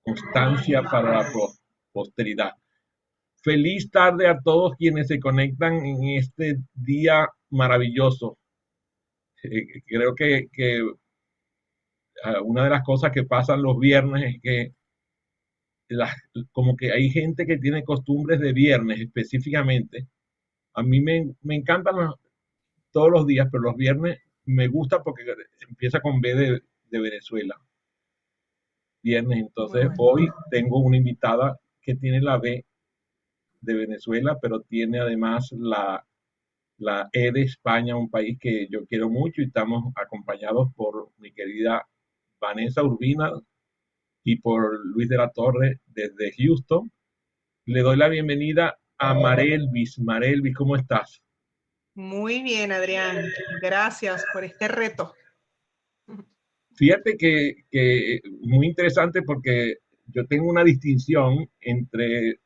constancia para la posteridad. Feliz tarde a todos quienes se conectan en este día maravilloso. Creo que una de las cosas que pasan los viernes es que las- como que hay gente que tiene costumbres de viernes específicamente. A mí me encantan todos los días, pero los viernes me gusta porque empieza con B de Venezuela. Viernes, Muy entonces bueno. hoy tengo una invitada que tiene la B de Venezuela, pero tiene además la E de España, un país que yo quiero mucho, y estamos acompañados por mi querida Vanessa Urbina y por Luis de la Torre desde Houston. Le doy la bienvenida a Marelvis. Marelvis, ¿cómo estás? Muy bien, Adrián. Gracias por este reto. Fíjate que muy interesante porque yo tengo una distinción entre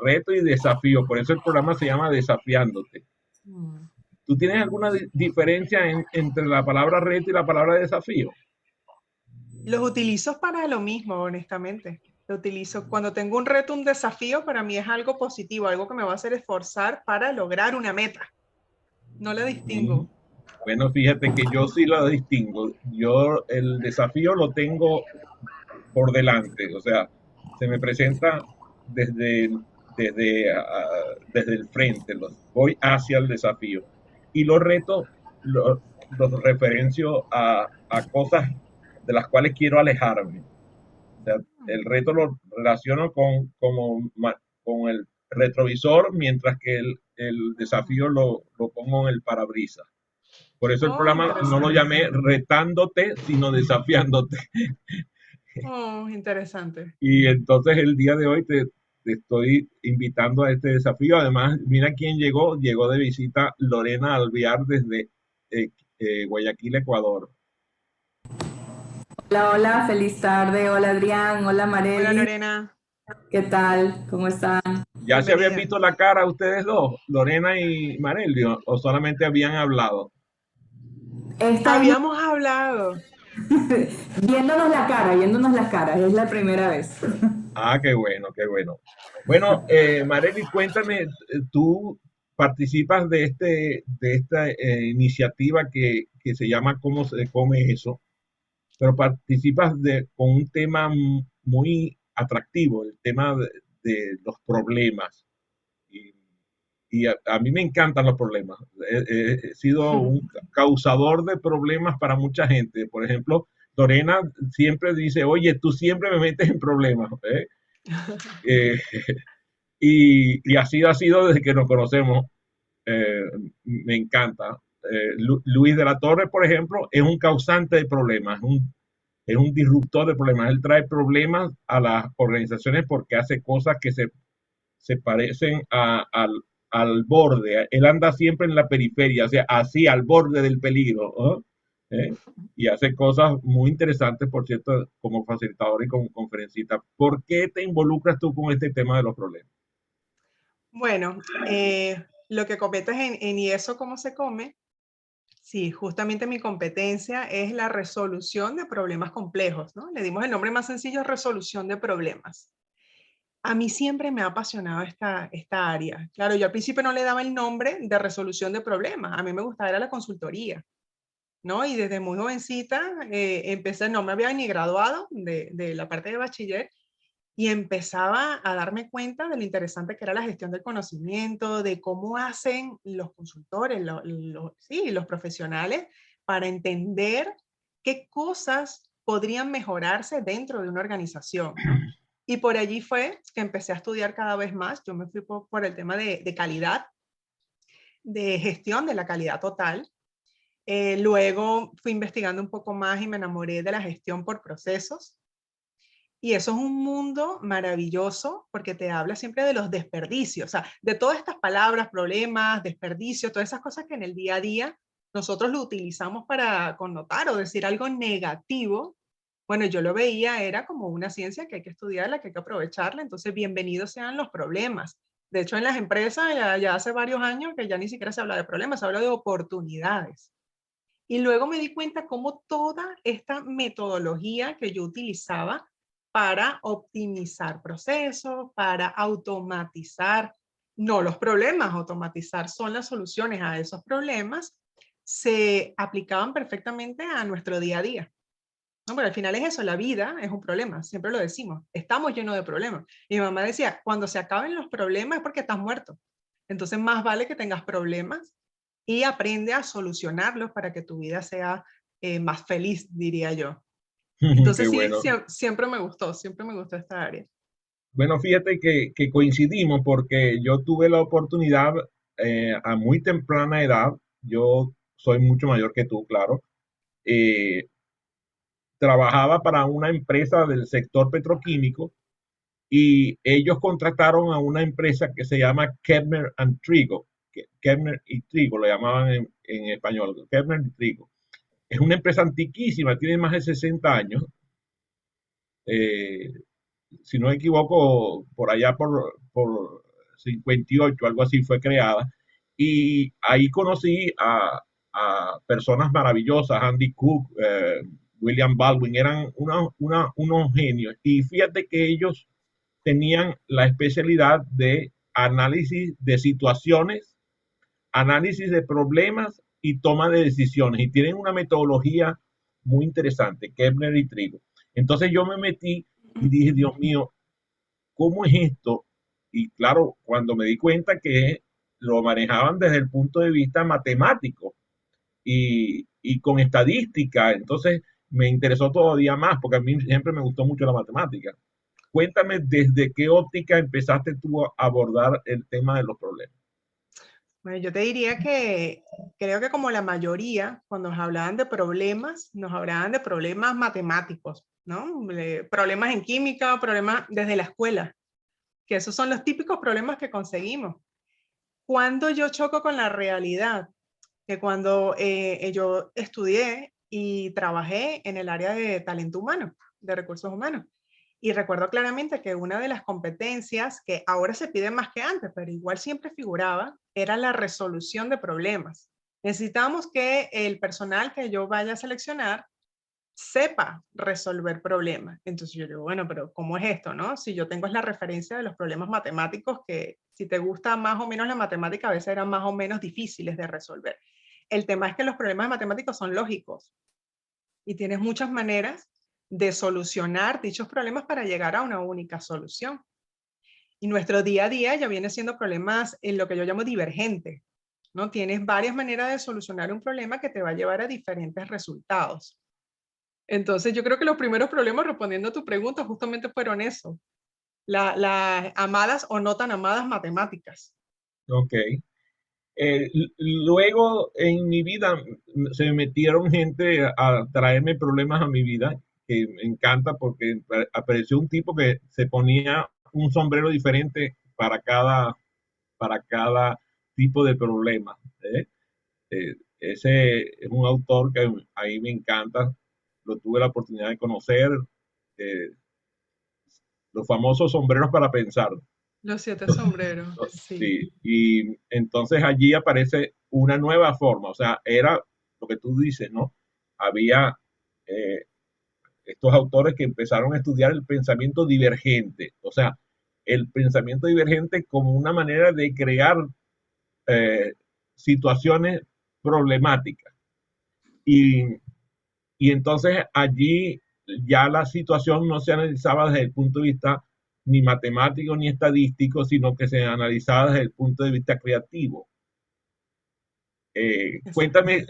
reto y desafío, por eso el programa se llama Desafiándote. Mm. ¿Tú tienes alguna diferencia entre la palabra reto y la palabra desafío? Los utilizo para lo mismo, honestamente. Lo utilizo cuando tengo un reto, un desafío, para mí es algo positivo, algo que me va a hacer esforzar para lograr una meta. No la Mm, distingo. Bueno, fíjate que yo sí la distingo. Yo el desafío lo tengo por delante, o sea, se me presenta desde, desde el frente, voy hacia el desafío. Y los retos los referencio a cosas de las cuales quiero alejarme. O sea, el reto lo relaciono con el retrovisor, mientras que el desafío lo pongo en el parabrisas. Por eso el Oh, programa no lo interesante. llamé retándote, sino desafiándote. Oh, interesante. Y entonces el día de hoy te estoy invitando a este desafío. Además, mira quién llegó. Llegó de visita Lorena Alviar desde Guayaquil, Ecuador. Hola, hola, feliz tarde. Hola Adrián, hola Hola, Marely. Lorena. ¿Qué tal? ¿Cómo están? ¿Ya se habían Bienvenida. visto la cara ustedes dos, Lorena y Marelio, o solamente habían hablado? Esta es Habíamos hablado. viéndonos la cara, viéndonos las caras, es la primera vez. Ah, qué bueno, qué bueno. Bueno, Marely, cuéntame, tú participas de esta iniciativa que se llama ¿Cómo se come eso? Pero participas con un tema muy atractivo, el tema de los problemas. Y, y a mí me encantan los problemas. He sido un causador de problemas para mucha gente. Por ejemplo, Lorena siempre dice, oye, tú siempre me metes en problemas. Eh, y así ha sido desde que nos conocemos. Eh, Me encanta. Luis de la Torre, por ejemplo, es un causante de problemas, es un disruptor de problemas. Él trae problemas a las organizaciones porque hace cosas que se parecen al borde. Él anda siempre en la periferia, o sea, así al borde del peligro. ¿No? ¿Eh? Y hace cosas muy interesantes, por cierto, como facilitador y como conferencista. ¿Por qué te involucras tú con este tema de los problemas? Bueno, lo que competes en ¿y eso cómo se come? Sí, justamente mi competencia es la resolución de problemas complejos, ¿no? Le dimos el nombre más sencillo, resolución de problemas. A mí siempre me ha apasionado esta área. Claro, yo al principio no le daba el nombre de resolución de problemas. A mí me gustaba era la consultoría, ¿no? Y desde muy jovencita empecé, no me había ni graduado de la parte de bachiller y empezaba a darme cuenta de lo interesante que era la gestión del conocimiento, de cómo hacen los consultores, sí, los profesionales para entender qué cosas podrían mejorarse dentro de una organización, ¿no? Y por allí fue que empecé a estudiar cada vez más. Yo me fui por el tema de calidad, de gestión de la calidad total. Luego fui investigando un poco más y me enamoré de la gestión por procesos. Y eso es un mundo maravilloso porque te habla siempre de los desperdicios, o sea, de todas estas palabras, problemas, desperdicios, todas esas cosas que en el día a día nosotros lo utilizamos para connotar o decir algo negativo. Bueno, yo lo veía, era como una ciencia que hay que estudiarla, que hay que aprovecharla, entonces bienvenidos sean los problemas. De hecho, en las empresas ya hace varios años que ya ni siquiera se habla de problemas, se habla de oportunidades. Y luego me di cuenta cómo toda esta metodología que yo utilizaba para optimizar procesos, para automatizar, no los problemas, automatizar son las soluciones a esos problemas, se aplicaban perfectamente a nuestro día a día. No, pero al final es eso, la vida es un problema, siempre lo decimos, estamos llenos de problemas. Y mi mamá decía, cuando se acaben los problemas es porque estás muerto. Entonces más vale que tengas problemas y aprende a solucionarlos para que tu vida sea más feliz, diría yo. Qué Entonces sí, bueno. siempre me gustó esta área. Bueno, fíjate que coincidimos porque yo tuve la oportunidad a muy temprana edad, yo soy mucho mayor que tú, claro, eh, trabajaba para una empresa del sector petroquímico y ellos contrataron a una empresa que se llama Kepner and Trigo, Kepner y Trigo lo llamaban en español, Kepner y Trigo. Es una empresa antiquísima, tiene más de 60 años. eh, si no me equivoco, por allá por 58, algo así fue creada. Y ahí conocí a personas maravillosas, Andy Cook, William Baldwin, eran unos genios. Y fíjate que ellos tenían la especialidad de análisis de situaciones, análisis de problemas y toma de decisiones. Y tienen una metodología muy interesante, Kepler y Trigo. Entonces yo me metí y dije, Dios mío, ¿cómo es esto? Y claro, cuando me di cuenta que lo manejaban desde el punto de vista matemático y con estadística, entonces me interesó todavía más, porque a mí siempre me gustó mucho la matemática. Cuéntame desde qué óptica empezaste tú a abordar el tema de los problemas. Bueno, yo te diría que creo que como la mayoría, cuando nos hablaban de problemas, nos hablaban de problemas matemáticos, ¿no? Problemas en química, problemas desde la escuela, que esos son los típicos problemas que conseguimos. Cuando yo choco con la realidad, que cuando yo estudié y trabajé en el área de talento humano, de recursos humanos, y recuerdo claramente que una de las competencias que ahora se pide más que antes, pero igual siempre figuraba, era la resolución de problemas. Necesitamos que el personal que yo vaya a seleccionar sepa resolver problemas. Entonces yo digo, bueno, pero ¿cómo es esto, no? Si yo tengo es la referencia de los problemas matemáticos que si te gusta más o menos la matemática, a veces eran más o menos difíciles de resolver. El tema es que los problemas matemáticos son lógicos y tienes muchas maneras de solucionar dichos problemas para llegar a una única solución. Y nuestro día a día ya viene siendo problemas en lo que yo llamo divergentes, ¿no? Tienes varias maneras de solucionar un problema que te va a llevar a diferentes resultados. Entonces yo creo que los primeros problemas, respondiendo a tu pregunta, justamente fueron eso, las amadas o no tan amadas matemáticas. Ok. Luego en mi vida se me metieron gente a traerme problemas a mi vida, que me encanta porque apareció un tipo que se ponía un sombrero diferente para cada tipo de problema. ¿Eh? Ese es un autor que a mí me encanta, lo tuve la oportunidad de conocer, eh, los famosos sombreros para pensar. Los siete sombreros, sí. Sí, y entonces allí aparece una nueva forma, o sea, era lo que tú dices, ¿no? Había eh, estos autores que empezaron a estudiar el pensamiento divergente, o sea, el pensamiento divergente como una manera de crear eh, situaciones problemáticas. Y, y entonces allí ya la situación no se analizaba desde el punto de vista ni matemático ni estadístico, sino que se analizaba desde el punto de vista creativo. Cuéntame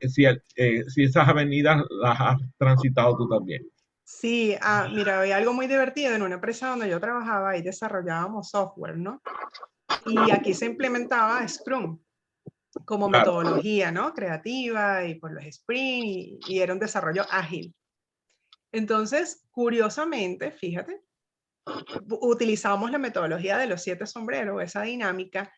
si esas avenidas las has transitado tú también. Sí, mira, había algo muy divertido en una empresa donde yo trabajaba y desarrollábamos software, ¿no? Y aquí se implementaba Scrum como Claro. metodología, ¿no? Creativa y por los sprint y era un desarrollo ágil. Entonces, curiosamente, fíjate, utilizamos la metodología de los siete sombreros, esa dinámica,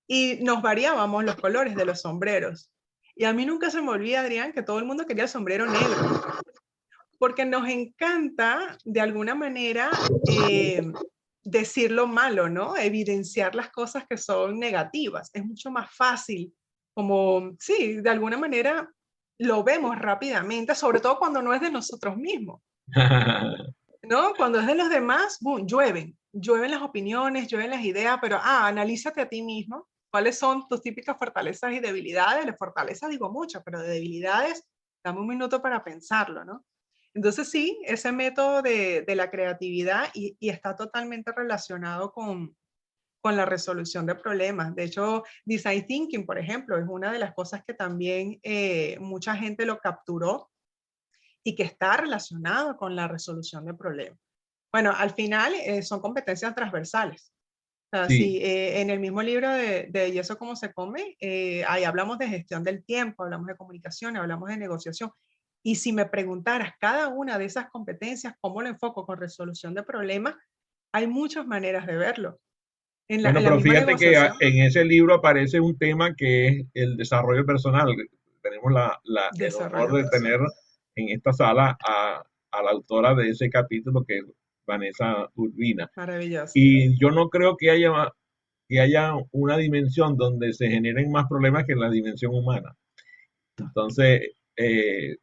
y nos variábamos los colores de los sombreros. Y a mí nunca se me olvida, Adrián, que todo el mundo quería el sombrero negro, porque nos encanta, de alguna manera, decir lo malo, ¿no? Evidenciar las cosas que son negativas. Es mucho más fácil, como, sí, de alguna manera lo vemos rápidamente, sobre todo cuando no es de nosotros mismos. ¿no? Cuando es de los demás, boom, llueven las opiniones, llueven las ideas, pero analízate a ti mismo. ¿Cuáles son tus típicas fortalezas y debilidades? De fortalezas digo mucho, pero de debilidades, dame un minuto para pensarlo, ¿no? Entonces sí, ese método de la creatividad y está totalmente relacionado con la resolución de problemas. De hecho, design thinking, por ejemplo, es una de las cosas que también mucha gente lo capturó y que está relacionado con la resolución de problemas. Bueno, al final son competencias transversales. O sea, Sí, si en el mismo libro de ¿Y eso cómo se come? Ahí hablamos de gestión del tiempo, hablamos de comunicación, hablamos de negociación. Y si me preguntaras cada una de esas competencias, ¿cómo lo enfoco con resolución de problemas? Hay muchas maneras de verlo. bueno, En la pero misma fíjate que negociación, en ese libro aparece un tema que es el desarrollo personal. Tenemos el honor desarrollo de tener personal. en esta sala a la autora de ese capítulo, que es Vanessa Urbina. Maravilloso. Y yo no creo que haya una dimensión donde se generen más problemas que en la dimensión humana. Entonces, en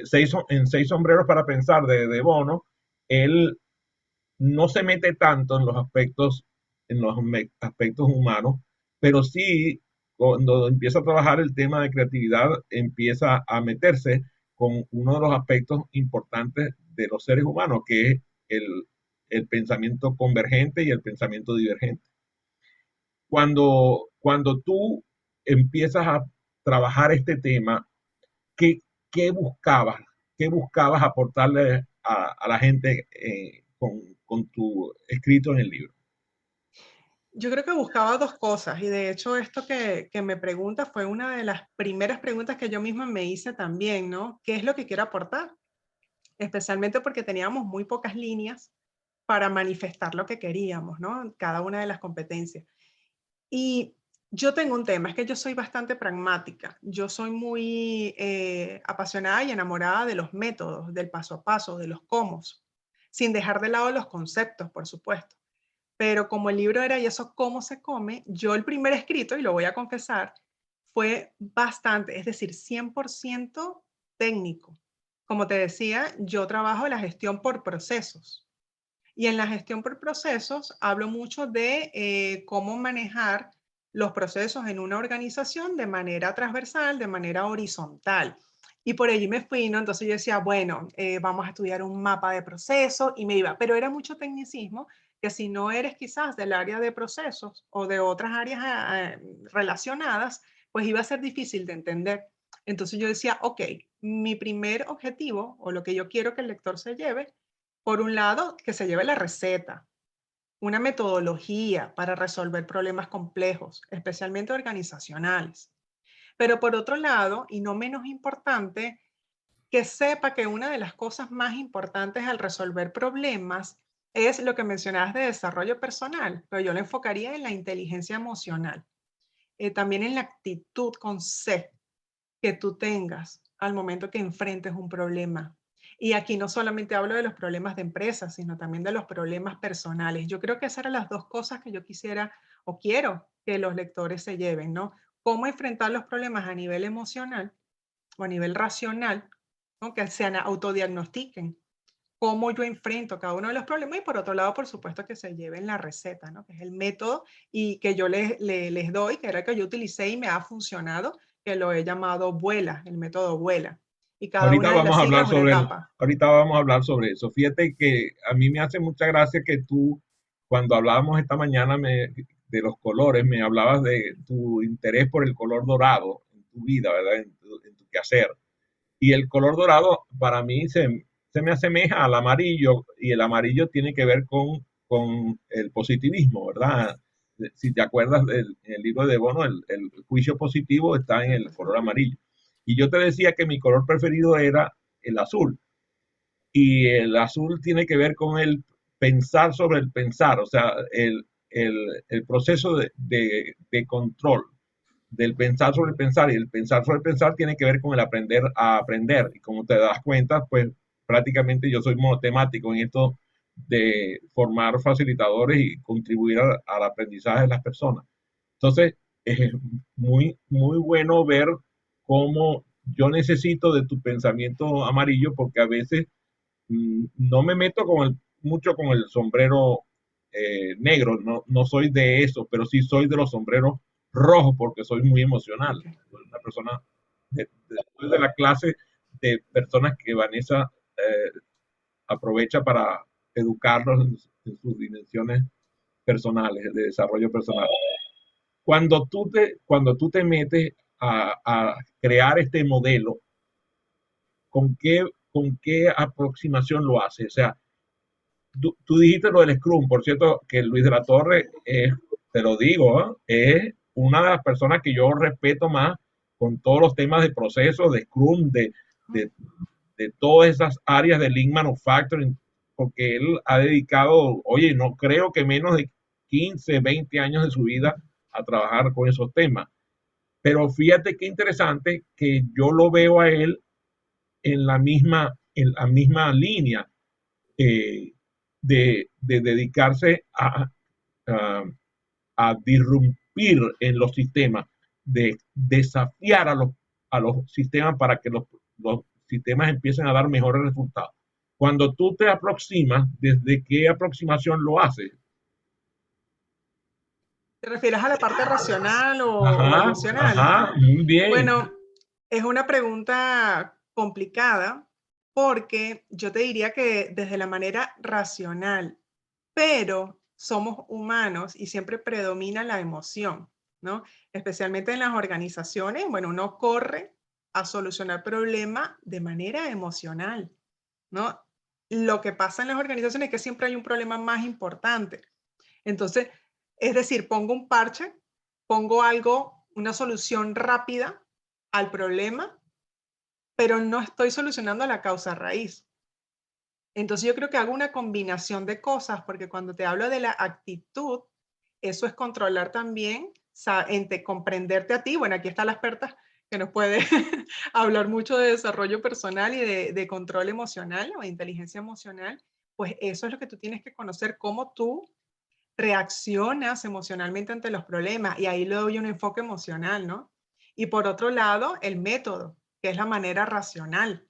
Seis sombreros para pensar de Bono, él no se mete tanto en los aspectos humanos, pero sí, cuando empieza a trabajar el tema de creatividad, empieza a meterse con uno de los aspectos importantes de los seres humanos, que es el pensamiento convergente y el pensamiento divergente. Cuando tú empiezas a trabajar este tema, ¿qué, qué buscabas? ¿Qué buscabas aportarle a la gente con tu escrito en el libro? Yo creo que buscaba dos cosas y de hecho esto que me pregunta fue una de las primeras preguntas que yo misma me hice también, ¿no? ¿Qué es lo que quiero aportar? Especialmente porque teníamos muy pocas líneas para manifestar lo que queríamos, ¿no? Cada una de las competencias. Y yo tengo un tema, es que yo soy bastante pragmática, yo soy muy apasionada y enamorada de los métodos, del paso a paso, de los cómo, sin dejar de lado los conceptos, por supuesto. Pero como el libro era ¿Y eso cómo se come? Yo el primer escrito, y lo voy a confesar, fue bastante, es decir, 100% técnico. Como te decía, yo trabajo la gestión por procesos. Y en la gestión por procesos hablo mucho de cómo manejar los procesos en una organización de manera transversal, de manera horizontal. Y por allí me fui, ¿no? Entonces yo decía, bueno, vamos a estudiar un mapa de procesos y me iba, pero era mucho tecnicismo que si no eres quizás del área de procesos o de otras áreas relacionadas, pues iba a ser difícil de entender. Entonces yo decía, ok, mi primer objetivo o lo que yo quiero que el lector se lleve por un lado, que se lleve la receta, una metodología para resolver problemas complejos, especialmente organizacionales. Pero por otro lado, y no menos importante, que sepa que una de las cosas más importantes al resolver problemas es lo que mencionabas de desarrollo personal, pero yo lo enfocaría en la inteligencia emocional, también en la actitud con C que tú tengas al momento que enfrentes un problema. Y aquí no solamente hablo de los problemas de empresas, sino también de los problemas personales. Yo creo que esas eran las dos cosas que yo quisiera o quiero que los lectores se lleven, ¿no? Cómo enfrentar los problemas a nivel emocional o a nivel racional, ¿no? Que se autodiagnostiquen. Cómo yo enfrento cada uno de los problemas y por otro lado, por supuesto, que se lleven la receta, ¿no? Que es el método y que yo les doy, que era el que yo utilicé y me ha funcionado, que lo he llamado Vuela, el método Vuela. Y cada Ahorita una de vamos las a hablar siglas es una sobre etapa. ahorita vamos a hablar sobre eso. Fíjate que a mí me hace mucha gracia que tú, cuando hablábamos esta mañana de los colores, me hablabas de tu interés por el color dorado en tu vida, ¿verdad? En tu quehacer. Y el color dorado para mí se me asemeja al amarillo y el amarillo tiene que ver con el positivismo, ¿verdad? Si te acuerdas en el libro de Bono, el juicio positivo está en el color amarillo. Y yo te decía que mi color preferido era el azul. Y el azul tiene que ver con el pensar sobre el pensar, o sea, el proceso de control del pensar sobre el pensar y el pensar sobre el pensar tiene que ver con el aprender a aprender. Y como te das cuenta, pues prácticamente yo soy monotemático en esto de formar facilitadores y contribuir al aprendizaje de las personas. Entonces, es muy bueno ver cómo yo necesito de tu pensamiento amarillo porque a veces no me meto mucho con el sombrero negro, no soy de eso, pero sí soy de los sombreros rojos porque soy muy emocional. Ok. Soy una persona soy de la clase de personas que Vanessa aprovecha para educarlos en sus dimensiones personales, de desarrollo personal. Cuando tú te metes a crear este modelo, ¿con qué aproximación lo haces? O sea, tú dijiste lo del Scrum, por cierto, que Luis de la Torre es, te lo digo, es una de las personas que yo respeto más con todos los temas de procesos, de Scrum, de, de todas esas áreas de Lean Manufacturing, porque él ha dedicado, oye, no creo que menos de 15, 20 años de su vida a trabajar con esos temas. Pero fíjate qué interesante que yo lo veo a él en la misma línea eh, de dedicarse a, a disrumpir en los sistemas, de desafiar a los sistemas para que los sistemas empiecen a dar mejores resultados. Cuando tú te aproximas, ¿desde qué aproximación lo haces? ¿Te refieres a la parte racional o Ajá, emocional? ajá, muy bien. Bueno, es una pregunta complicada porque yo te diría que desde la manera racional, pero somos humanos y siempre predomina la emoción, ¿no? Especialmente en las organizaciones, bueno, uno corre a solucionar problemas de manera emocional, ¿no? Lo que pasa en las organizaciones es que siempre hay un problema más importante. Entonces, es decir, pongo un parche, pongo algo, una solución rápida al problema, pero no estoy solucionando la causa raíz. Entonces, yo creo que hago una combinación de cosas, porque cuando te hablo de la actitud, eso es controlar también, entre comprenderte a ti. Bueno, aquí está la experta que nos puede hablar mucho de desarrollo personal y de control emocional o de inteligencia emocional. Pues eso es lo que tú tienes que conocer, cómo tú reaccionas emocionalmente ante los problemas y ahí le doy un enfoque emocional, ¿no? Y por otro lado, el método, que es la manera racional.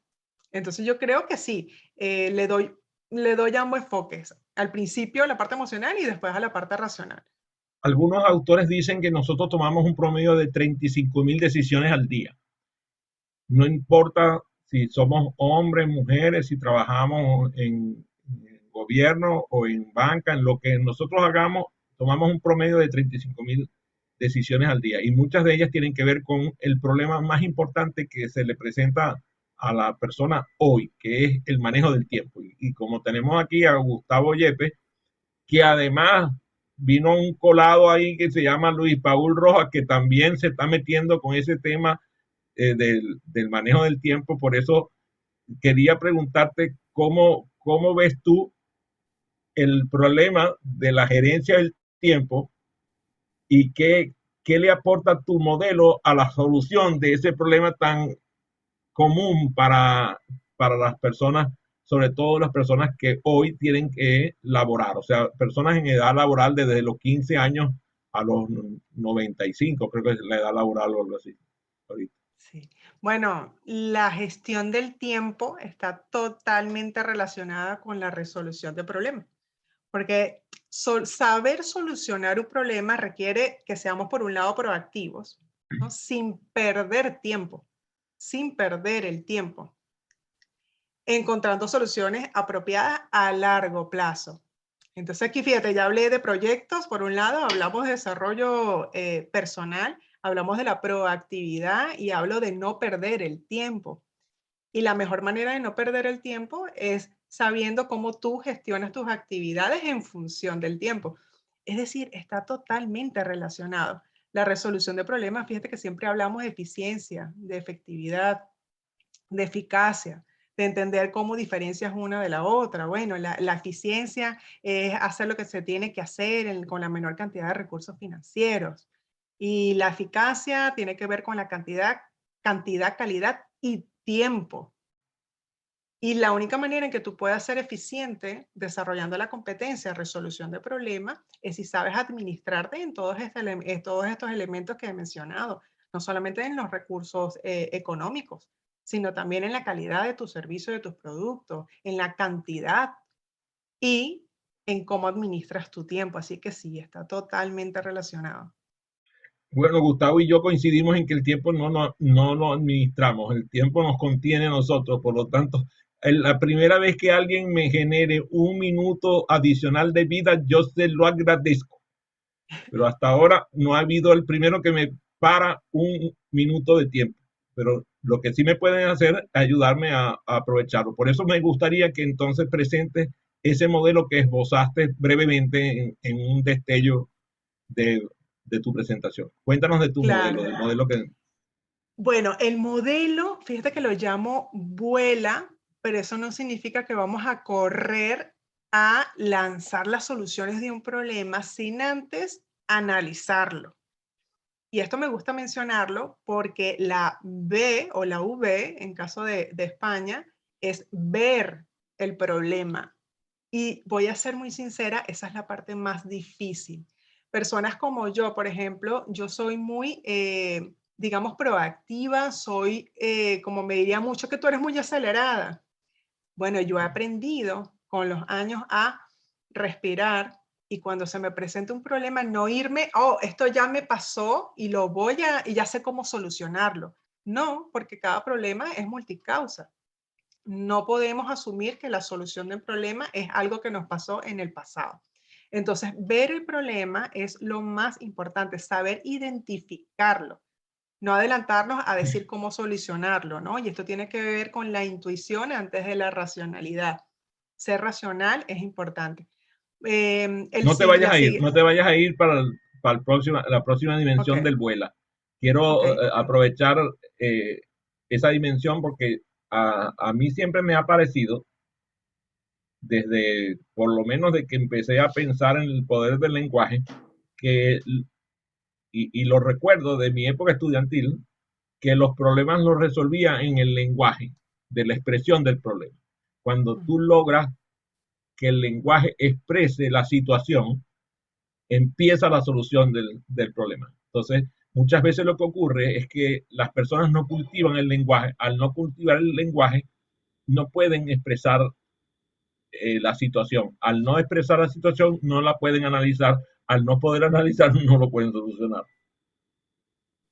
Entonces yo creo que sí, le doy ambos enfoques. Al principio la parte emocional y después a la parte racional. Algunos autores dicen que nosotros tomamos un promedio de 35.000 decisiones al día. No importa si somos hombres, mujeres, si trabajamos en gobierno o en banca, en lo que nosotros hagamos, tomamos un promedio de 35.000 decisiones al día y muchas de ellas tienen que ver con el problema más importante que se le presenta a la persona hoy, que es el manejo del tiempo. Y como tenemos aquí a Gustavo Yepes, que además vino un colado ahí que se llama Luis Paul Rojas, que también se está metiendo con ese tema del manejo del tiempo. Por eso quería preguntarte cómo ves tú el problema de la gerencia del tiempo y qué le aporta tu modelo a la solución de ese problema tan común para las personas, sobre todo las personas que hoy tienen que laborar, o sea, personas en edad laboral desde los 15 años a los 95, creo que es la edad laboral o algo así. Ahorita. Sí. Bueno, la gestión del tiempo está totalmente relacionada con la resolución de problemas, porque saber solucionar un problema requiere que seamos, por un lado, proactivos, ¿no? Sin perder tiempo, sin perder el tiempo, encontrando soluciones apropiadas a largo plazo. Entonces aquí, fíjate, ya hablé de proyectos, por un lado, hablamos de desarrollo personal, hablamos de la proactividad y hablo de no perder el tiempo. Y la mejor manera de no perder el tiempo es sabiendo cómo tú gestionas tus actividades en función del tiempo. Es decir, está totalmente relacionado. La resolución de problemas, fíjate que siempre hablamos de eficiencia, de efectividad, de eficacia, de entender cómo diferencias una de la otra. Bueno, la eficiencia es hacer lo que se tiene que hacer con la menor cantidad de recursos financieros. Y la eficacia tiene que ver con la cantidad, calidad y tiempo. Y la única manera en que tú puedas ser eficiente desarrollando la competencia de resolución de problemas es si sabes administrarte en todos estos elementos que he mencionado, no solamente en los recursos económicos, sino también en la calidad de tu servicio, de tus productos, en la cantidad. y en cómo administras tu tiempo. Así que sí, está totalmente relacionado. Bueno, Gustavo y yo coincidimos en que el tiempo no lo administramos, el tiempo nos contiene a nosotros, por lo tanto, la primera vez que alguien me genere un minuto adicional de vida, yo se lo agradezco, pero hasta ahora no ha habido el primero que me para un minuto de tiempo, pero lo que sí me pueden hacer es ayudarme a aprovecharlo. Por eso me gustaría que entonces presentes ese modelo que esbozaste brevemente en un destello de, de tu presentación. Cuéntanos de tu modelo, Claro. del modelo que... Bueno, el modelo, fíjate que lo llamo vuela, pero eso no significa que vamos a correr a lanzar las soluciones de un problema sin antes analizarlo. Y esto me gusta mencionarlo porque la B o la V, en caso de España, es ver el problema. Y voy a ser muy sincera, esa es la parte más difícil. Personas como yo, por ejemplo, yo soy muy, digamos, proactiva, soy, como me diría mucho, que tú eres muy acelerada. Bueno, yo he aprendido con los años a respirar y cuando se me presenta un problema, no irme, oh, esto ya me pasó y y ya sé cómo solucionarlo. No, porque cada problema es multicausa. No podemos asumir que la solución del problema es algo que nos pasó en el pasado. Entonces, ver el problema es lo más importante, saber identificarlo, no adelantarnos a decir cómo solucionarlo, ¿no? Y esto tiene que ver con la intuición antes de la racionalidad. Ser racional es importante. No te vayas La a ir, sigue. no te vayas a ir para la próxima Ok, dimensión del vuela. ok. Quiero aprovechar eh, esa dimensión porque a mí siempre me ha parecido, desde por lo menos de que empecé a pensar en el poder del lenguaje, que, y lo recuerdo de mi época estudiantil, que los problemas los resolvía en el lenguaje, de la expresión del problema. Cuando tú logras que el lenguaje exprese la situación, empieza la solución del problema. Entonces, muchas veces lo que ocurre es que las personas no cultivan el lenguaje. Al no cultivar el lenguaje, no pueden expresar la situación. Al no expresar la situación, no la pueden analizar. Al no poder analizar, no lo pueden solucionar.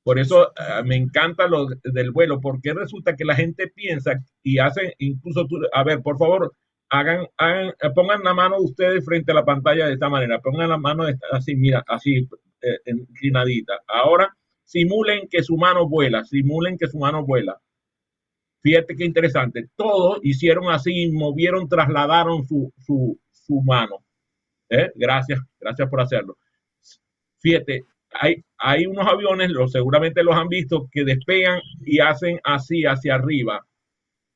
Por eso me Exactamente. encanta lo del vuelo, porque resulta que la gente piensa y hace, incluso tú, a ver, por favor, pongan la mano de ustedes frente a la pantalla de esta manera, pongan la mano así, mira, así, inclinadita. Ahora, simulen que su mano vuela, simulen que su mano vuela. Fíjate qué interesante, todos hicieron así, movieron, trasladaron su mano. Gracias, gracias por hacerlo. Fíjate, hay unos aviones, seguramente los han visto, que despegan y hacen así hacia arriba.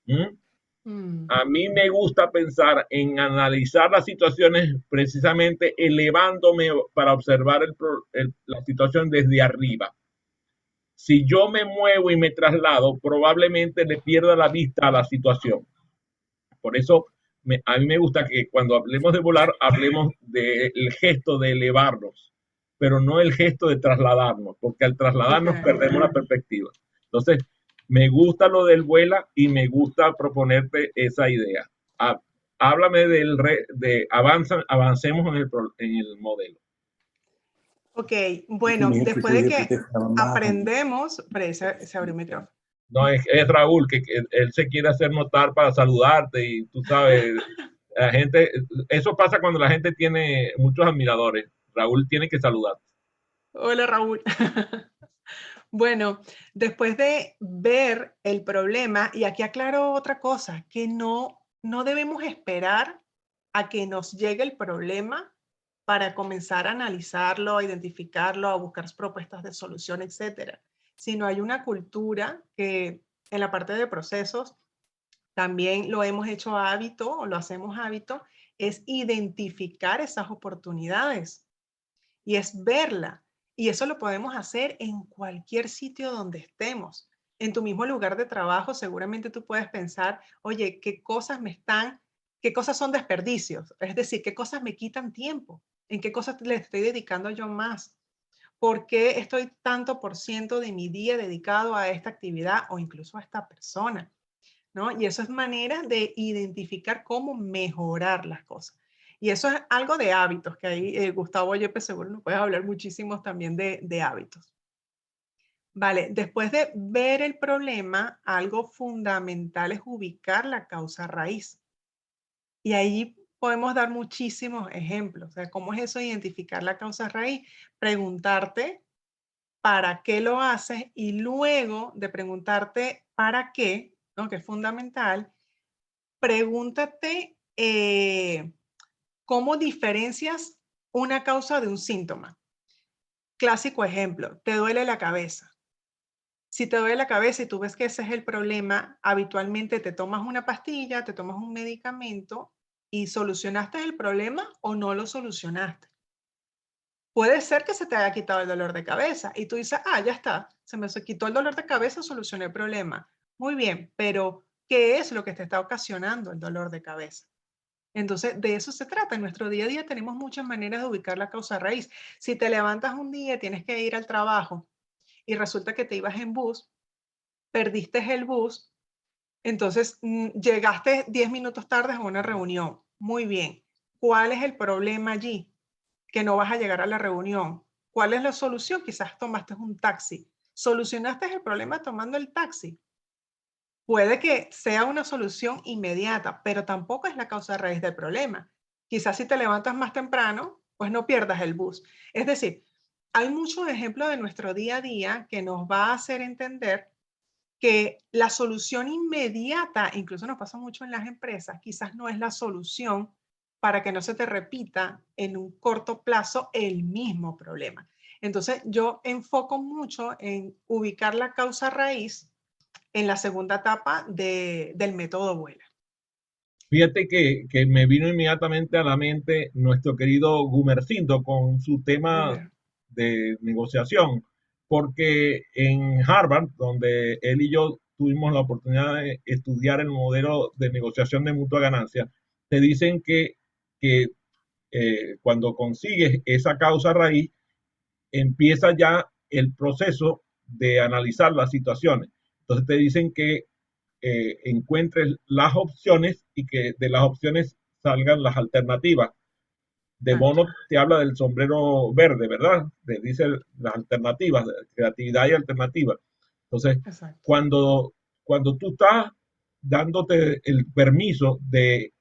¿Mm? Mm, A mí me gusta pensar en analizar las situaciones precisamente elevándome para observar la situación desde arriba. Si yo me muevo y me traslado, probablemente le pierda la vista a la situación. Por eso a mí me gusta que cuando hablemos de volar, hablemos del gesto de elevarnos, pero no el gesto de trasladarnos, porque al ok. trasladarnos perdemos la perspectiva. Entonces, me gusta lo del vuela y me gusta proponerte esa idea. Háblame avancemos en el modelo. Ok, bueno, después de que aprendemos, se abrió el micrófono. No, es Raúl, que él se quiere hacer notar para saludarte y tú sabes, la gente, eso pasa cuando la gente tiene muchos admiradores. Raúl tiene que saludar. Hola, Raúl. Bueno, después de ver el problema, y aquí aclaro otra cosa, que no debemos esperar a que nos llegue el problema para comenzar a analizarlo, a identificarlo, a buscar propuestas de solución, etcétera. Sino hay una cultura que en la parte de procesos también lo hemos hecho hábito o lo hacemos hábito, es identificar esas oportunidades y es verla. Y eso lo podemos hacer en cualquier sitio donde estemos. En tu mismo lugar de trabajo, seguramente tú puedes pensar, oye, qué cosas son desperdicios? Es decir, qué cosas me quitan tiempo, en qué cosas le estoy dedicando yo más. ¿Por qué estoy tanto por ciento de mi día dedicado a esta actividad o incluso a esta persona? ¿No? Y eso es manera de identificar cómo mejorar las cosas. Y eso es algo de hábitos, que ahí Gustavo Yepes seguro nos puede hablar muchísimo también de hábitos. Vale, después de ver el problema, algo fundamental es ubicar la causa raíz. Y ahí podemos dar muchísimos ejemplos. O sea, ¿cómo es eso de identificar la causa raíz? Preguntarte para qué lo haces y luego de preguntarte para qué, ¿no? Que es fundamental, pregúntate cómo diferencias una causa de un síntoma. Clásico ejemplo, te duele la cabeza. Si te duele la cabeza y tú ves que ese es el problema, habitualmente te tomas una pastilla, te tomas un medicamento y solucionaste el problema o no lo solucionaste. Puede ser que se te haya quitado el dolor de cabeza y tú dices, ah, ya está, se me quitó el dolor de cabeza, solucioné el problema. Muy bien, pero ¿qué es lo que te está ocasionando el dolor de cabeza? Entonces, de eso se trata. En nuestro día a día tenemos muchas maneras de ubicar la causa raíz. Si te levantas un día y tienes que ir al trabajo y resulta que te ibas en bus, perdiste el bus, entonces llegaste 10 minutos tarde a una reunión. Muy bien. ¿Cuál es el problema allí? Que no vas a llegar a la reunión. ¿Cuál es la solución? Quizás tomaste un taxi. ¿Solucionaste el problema tomando el taxi? Puede que sea una solución inmediata, pero tampoco es la causa raíz del problema. Quizás si te levantas más temprano, pues no pierdas el bus. Es decir, hay muchos ejemplos de nuestro día a día que nos va a hacer entender que la solución inmediata, incluso nos pasa mucho en las empresas, quizás no es la solución para que no se te repita en un corto plazo el mismo problema. Entonces, yo enfoco mucho en ubicar la causa raíz en la segunda etapa del método Vuela. Fíjate que me vino inmediatamente a la mente nuestro querido Gumercindo con su tema Gumer. de negociación, porque en Harvard, donde él y yo tuvimos la oportunidad de estudiar el modelo de negociación de mutua ganancia, te dicen que cuando consigues esa causa raíz, empieza ya el proceso de analizar las situaciones. Entonces te dicen que encuentres las opciones y que de las opciones salgan las alternativas. De Exacto. Bono te habla del sombrero verde, ¿verdad? Te dice las alternativas, creatividad y alternativa. Entonces, Exacto. cuando tú estás dándote el permiso de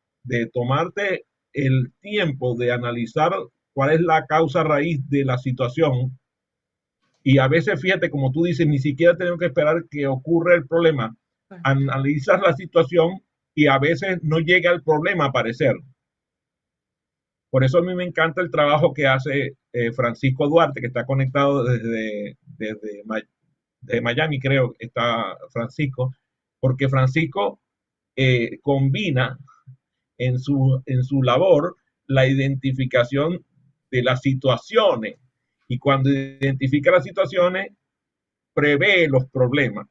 tomarte el tiempo de analizar cuál es la causa raíz de la situación, y a veces, fíjate, como tú dices, ni siquiera tenemos que esperar que ocurra el problema. Exacto. Analizas la situación y a veces no llega el problema a aparecer. Por eso a mí me encanta el trabajo que hace Francisco Duarte, que está conectado desde Miami, creo, está Francisco, porque Francisco combina en su labor la identificación de las situaciones. Y cuando identifica las situaciones, prevé los problemas.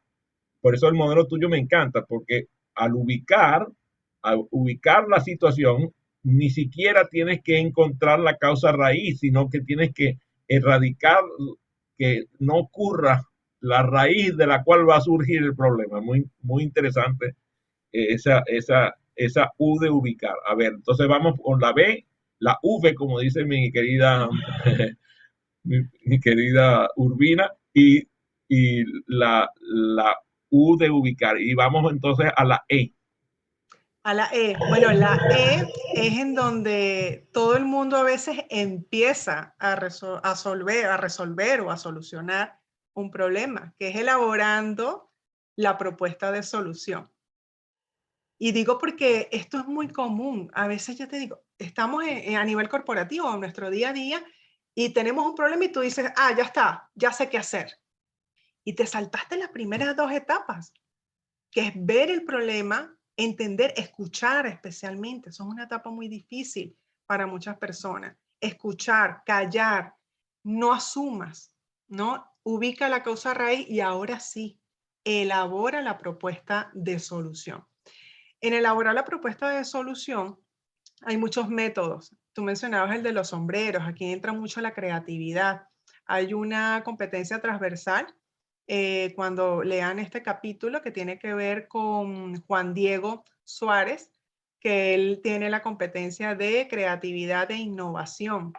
Por eso el modelo tuyo me encanta, porque al ubicar la situación, ni siquiera tienes que encontrar la causa raíz, sino que tienes que erradicar que no ocurra la raíz de la cual va a surgir el problema. Muy, muy interesante esa U de ubicar. A ver, entonces vamos con la B, la V, como dice mi querida Urbina, y la U de ubicar. Y vamos entonces a la E. A la E. Bueno, la E es en donde todo el mundo a veces empieza a resolver o a solucionar un problema, que es elaborando la propuesta de solución. Y digo porque esto es muy común. A veces ya te digo, estamos a nivel corporativo, en nuestro día a día, y tenemos un problema y tú dices, ah, ya está, ya sé qué hacer. Y te saltaste las primeras dos etapas, que es ver el problema, entender, escuchar especialmente. Eso es una etapa muy difícil para muchas personas. Escuchar, callar, no asumas, ¿no? Ubica la causa raíz y ahora sí, elabora la propuesta de solución. En elaborar la propuesta de solución hay muchos métodos. Tú mencionabas el de los sombreros, aquí entra mucho la creatividad. Hay una competencia transversal cuando lean este capítulo que tiene que ver con Juan Diego Suárez, que él tiene la competencia de creatividad e innovación,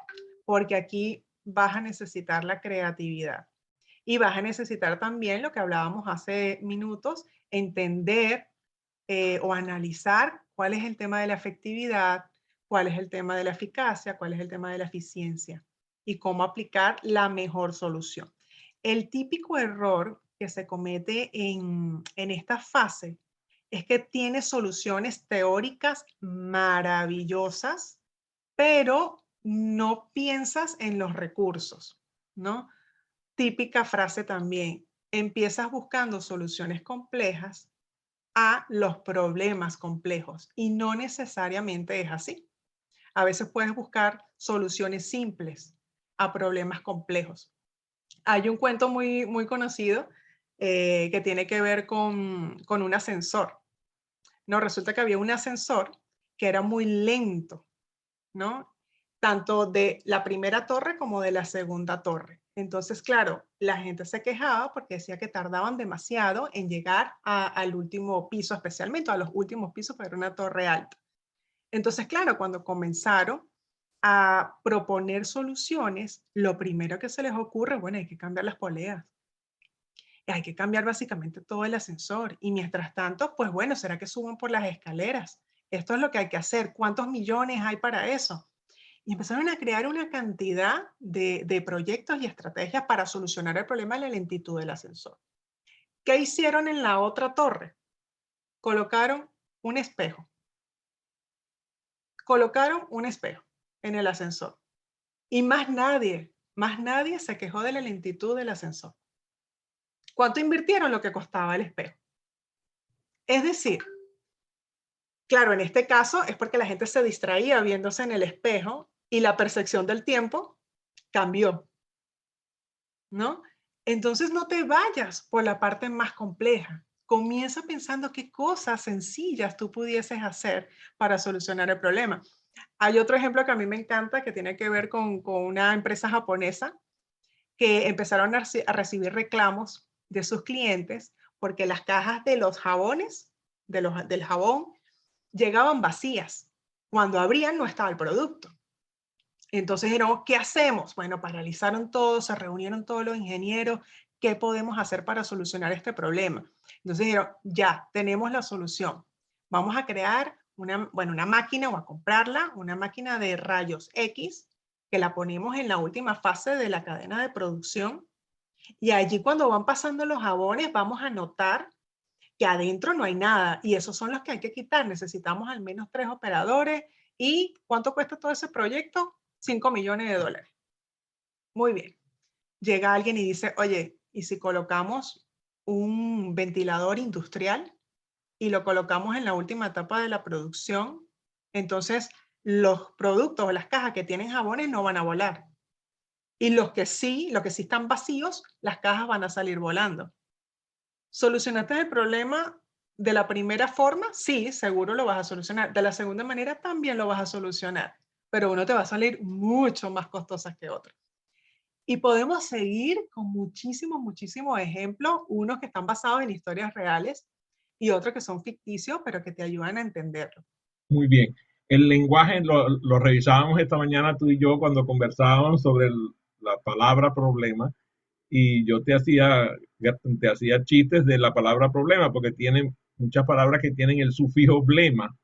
porque aquí vas a necesitar la creatividad y vas a necesitar también lo que hablábamos hace minutos, entender o analizar cuál es el tema de la efectividad, cuál es el tema de la eficacia, cuál es el tema de la eficiencia y cómo aplicar la mejor solución. El típico error que se comete en esta fase es que tiene soluciones teóricas maravillosas, pero no piensas en los recursos, ¿no? Típica frase también, empiezas buscando soluciones complejas a los problemas complejos y no necesariamente es así. A veces puedes buscar soluciones simples a problemas complejos. Hay un cuento muy conocido que tiene que ver con un ascensor, ¿no? Resulta que había un ascensor que era muy lento, ¿no? Tanto de la primera torre como de la segunda torre. Entonces, claro, la gente se quejaba porque decía que tardaban demasiado en llegar al último piso, especialmente a los últimos pisos, porque era una torre alta. Entonces, claro, cuando comenzaron a proponer soluciones, lo primero que se les ocurre, bueno, hay que cambiar las poleas. Hay que cambiar básicamente todo el ascensor. Y mientras tanto, pues bueno, ¿será que suban por las escaleras? Esto es lo que hay que hacer. ¿Cuántos millones hay para eso? Y empezaron a crear una cantidad de proyectos y estrategias para solucionar el problema de la lentitud del ascensor. ¿Qué hicieron en la otra torre? Colocaron un espejo. Colocaron un espejo en el ascensor. Y más nadie se quejó de la lentitud del ascensor. ¿Cuánto invirtieron? Lo que costaba el espejo. Es decir, claro, en este caso es porque la gente se distraía viéndose en el espejo y la percepción del tiempo cambió, ¿no? Entonces no te vayas por la parte más compleja. Comienza pensando qué cosas sencillas tú pudieses hacer para solucionar el problema. Hay otro ejemplo que a mí me encanta que tiene que ver con una empresa japonesa que empezaron a recibir reclamos de sus clientes porque las cajas de los jabones, del jabón, llegaban vacías. Cuando abrían no estaba el producto. Entonces dijeron, ¿qué hacemos? Bueno, paralizaron todo, se reunieron todos los ingenieros, ¿qué podemos hacer para solucionar este problema? Entonces dijeron, ya, tenemos la solución. Vamos a crear una máquina o a comprarla, una máquina de rayos X, que la ponemos en la última fase de la cadena de producción. Y allí cuando van pasando los jabones, vamos a notar que adentro no hay nada y esos son los que hay que quitar. Necesitamos al menos 3 operadores. ¿Y cuánto cuesta todo ese proyecto? 5 millones de dólares. Muy bien. Llega alguien y dice, oye, ¿y si colocamos un ventilador industrial y lo colocamos en la última etapa de la producción? Entonces, los productos o las cajas que tienen jabones no van a volar. Y los que sí están vacíos, las cajas van a salir volando. ¿Solucionaste el problema de la primera forma? Sí, seguro lo vas a solucionar. De la segunda manera también lo vas a solucionar, pero uno te va a salir mucho más costosas que otro. Y podemos seguir con muchísimos ejemplos, unos que están basados en historias reales y otros que son ficticios, pero que te ayudan a entenderlo. Muy bien. El lenguaje lo revisábamos esta mañana tú y yo cuando conversábamos sobre la palabra problema y yo te hacía chistes de la palabra problema porque tienen muchas palabras que tienen el sufijo blema,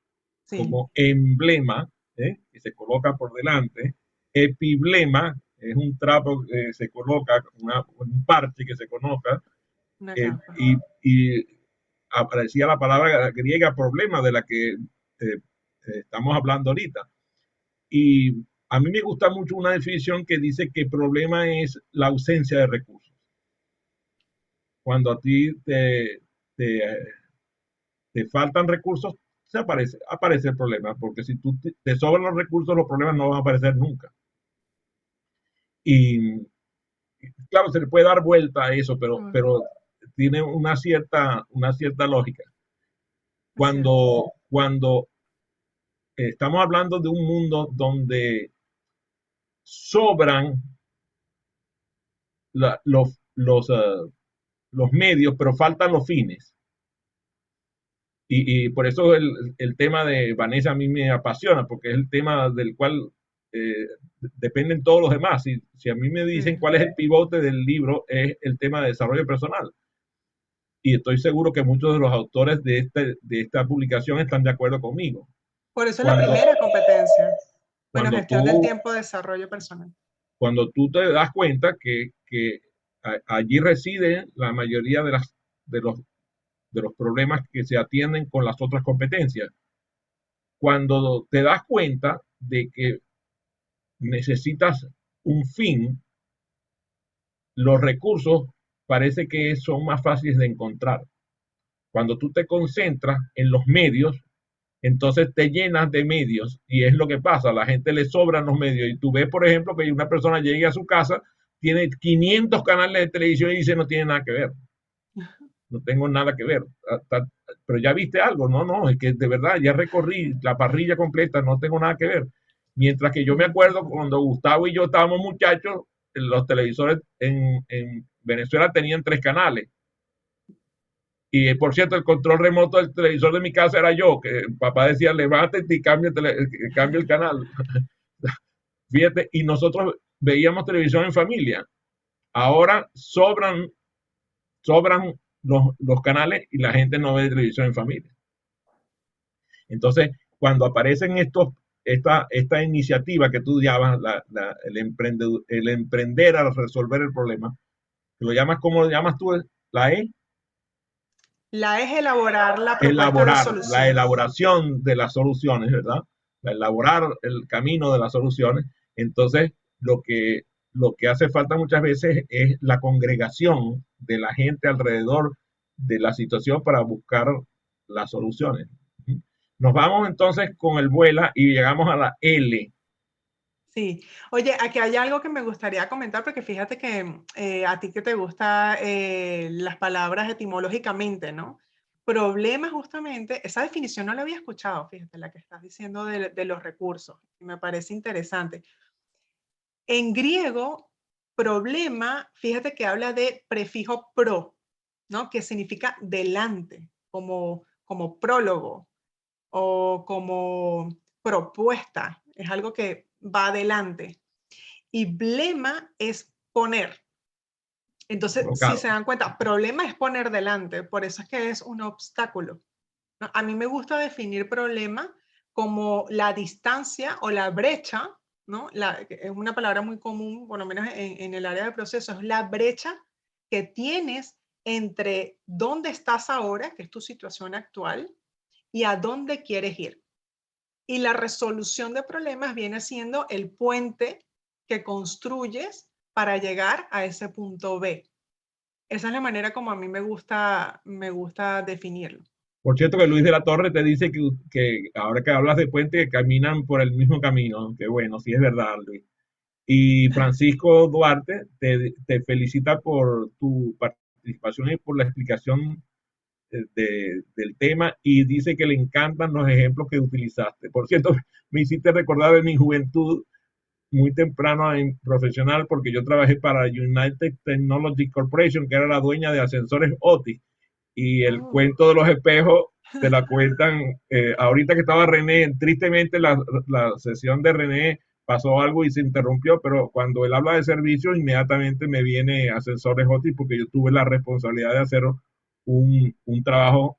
Sí, como emblema, que se coloca por delante, epiblema, es un trapo que se coloca, un parche que se coloca, una eh, capa. y aparecía la palabra griega problema de la que estamos hablando ahorita. Y a mí me gusta mucho una definición que dice que problema es la ausencia de recursos. Cuando a ti te, te faltan recursos, aparece el problema, porque si tú te sobran los recursos, los problemas no van a aparecer nunca. Y claro, se le puede dar vuelta a eso, pero tiene una cierta lógica. Es cierto. Cuando estamos hablando de un mundo donde sobran la, los medios, pero faltan los fines. Y por eso el tema de Vanessa a mí me apasiona, porque es el tema del cual dependen todos los demás. Si a mí me dicen cuál es el pivote del libro, es el tema de desarrollo personal. Y estoy seguro que muchos de los autores de esta publicación están de acuerdo conmigo. Por eso es la Cuando, primera competencia. Bueno, cuando gestión del tú, tiempo, desarrollo personal. cuando tú te das cuenta que allí residen la mayoría de los, de los problemas que se atienden con las otras competencias. Cuando te das cuenta de que necesitas un fin, los recursos parece que son más fáciles de encontrar. Cuando tú te concentras en los medios, entonces te llenas de medios y es lo que pasa, a la gente le sobran los medios y tú ves, por ejemplo, que una persona llegue a su casa, tiene 500 canales de televisión y dice no tiene nada que ver, no tengo nada que ver, pero ya viste algo, no, es que de verdad ya recorrí la parrilla completa, no tengo nada que ver. Mientras que yo me acuerdo cuando Gustavo y yo estábamos muchachos, los televisores en Venezuela tenían 3 canales. Y por cierto, el control remoto del televisor de mi casa era yo, que papá decía, levántate y cambia el canal. Fíjate, y nosotros veíamos televisión en familia. Ahora sobran los canales y la gente no ve televisión en familia. Entonces, cuando aparecen esta iniciativa que tú llamas el emprender a resolver el problema, ¿lo llamas cómo lo llamas tú? ¿La E? La es elaborar la propuesta de La solución. elaboración de las soluciones, ¿verdad? Elaborar el camino de las soluciones. Entonces, lo que hace falta muchas veces es la congregación de la gente alrededor de la situación para buscar las soluciones. Nos vamos entonces con el vuela y llegamos a la L. Sí. Oye, aquí hay algo que me gustaría comentar, porque fíjate que a ti que te gustan las palabras etimológicamente, ¿no? Problema, justamente, esa definición no la había escuchado, fíjate, la que estás diciendo de los recursos. Me parece interesante. En griego, problema, fíjate que habla de prefijo pro, ¿no? Que significa delante, como prólogo o como propuesta. Es algo que va adelante. Y blema es poner. Entonces, si Colocado. se dan cuenta, problema es poner delante, por eso es que es un obstáculo, ¿no? A mí me gusta definir problema como la distancia o la brecha, ¿no? Es una palabra muy común, por lo menos en el área de procesos, es la brecha que tienes entre dónde estás ahora, que es tu situación actual, y a dónde quieres ir. Y la resolución de problemas viene siendo el puente que construyes para llegar a ese punto B. Esa es la manera como a mí me gusta definirlo. Por cierto, que Luis de la Torre te dice que ahora que hablas de puente, que caminan por el mismo camino. Que bueno, sí es verdad, Luis. Y Francisco Duarte te felicita por tu participación y por la explicación del tema y dice que le encantan los ejemplos que utilizaste. Por cierto, me hiciste recordar de mi juventud muy temprano en profesional porque yo trabajé para United Technology Corporation, que era la dueña de ascensores Otis. Y el Oh. cuento de los espejos te la cuentan. Ahorita que estaba René, tristemente la sesión de René pasó algo y se interrumpió, pero cuando él habla de servicios, inmediatamente me viene Ascensores Otis porque yo tuve la responsabilidad de hacer un trabajo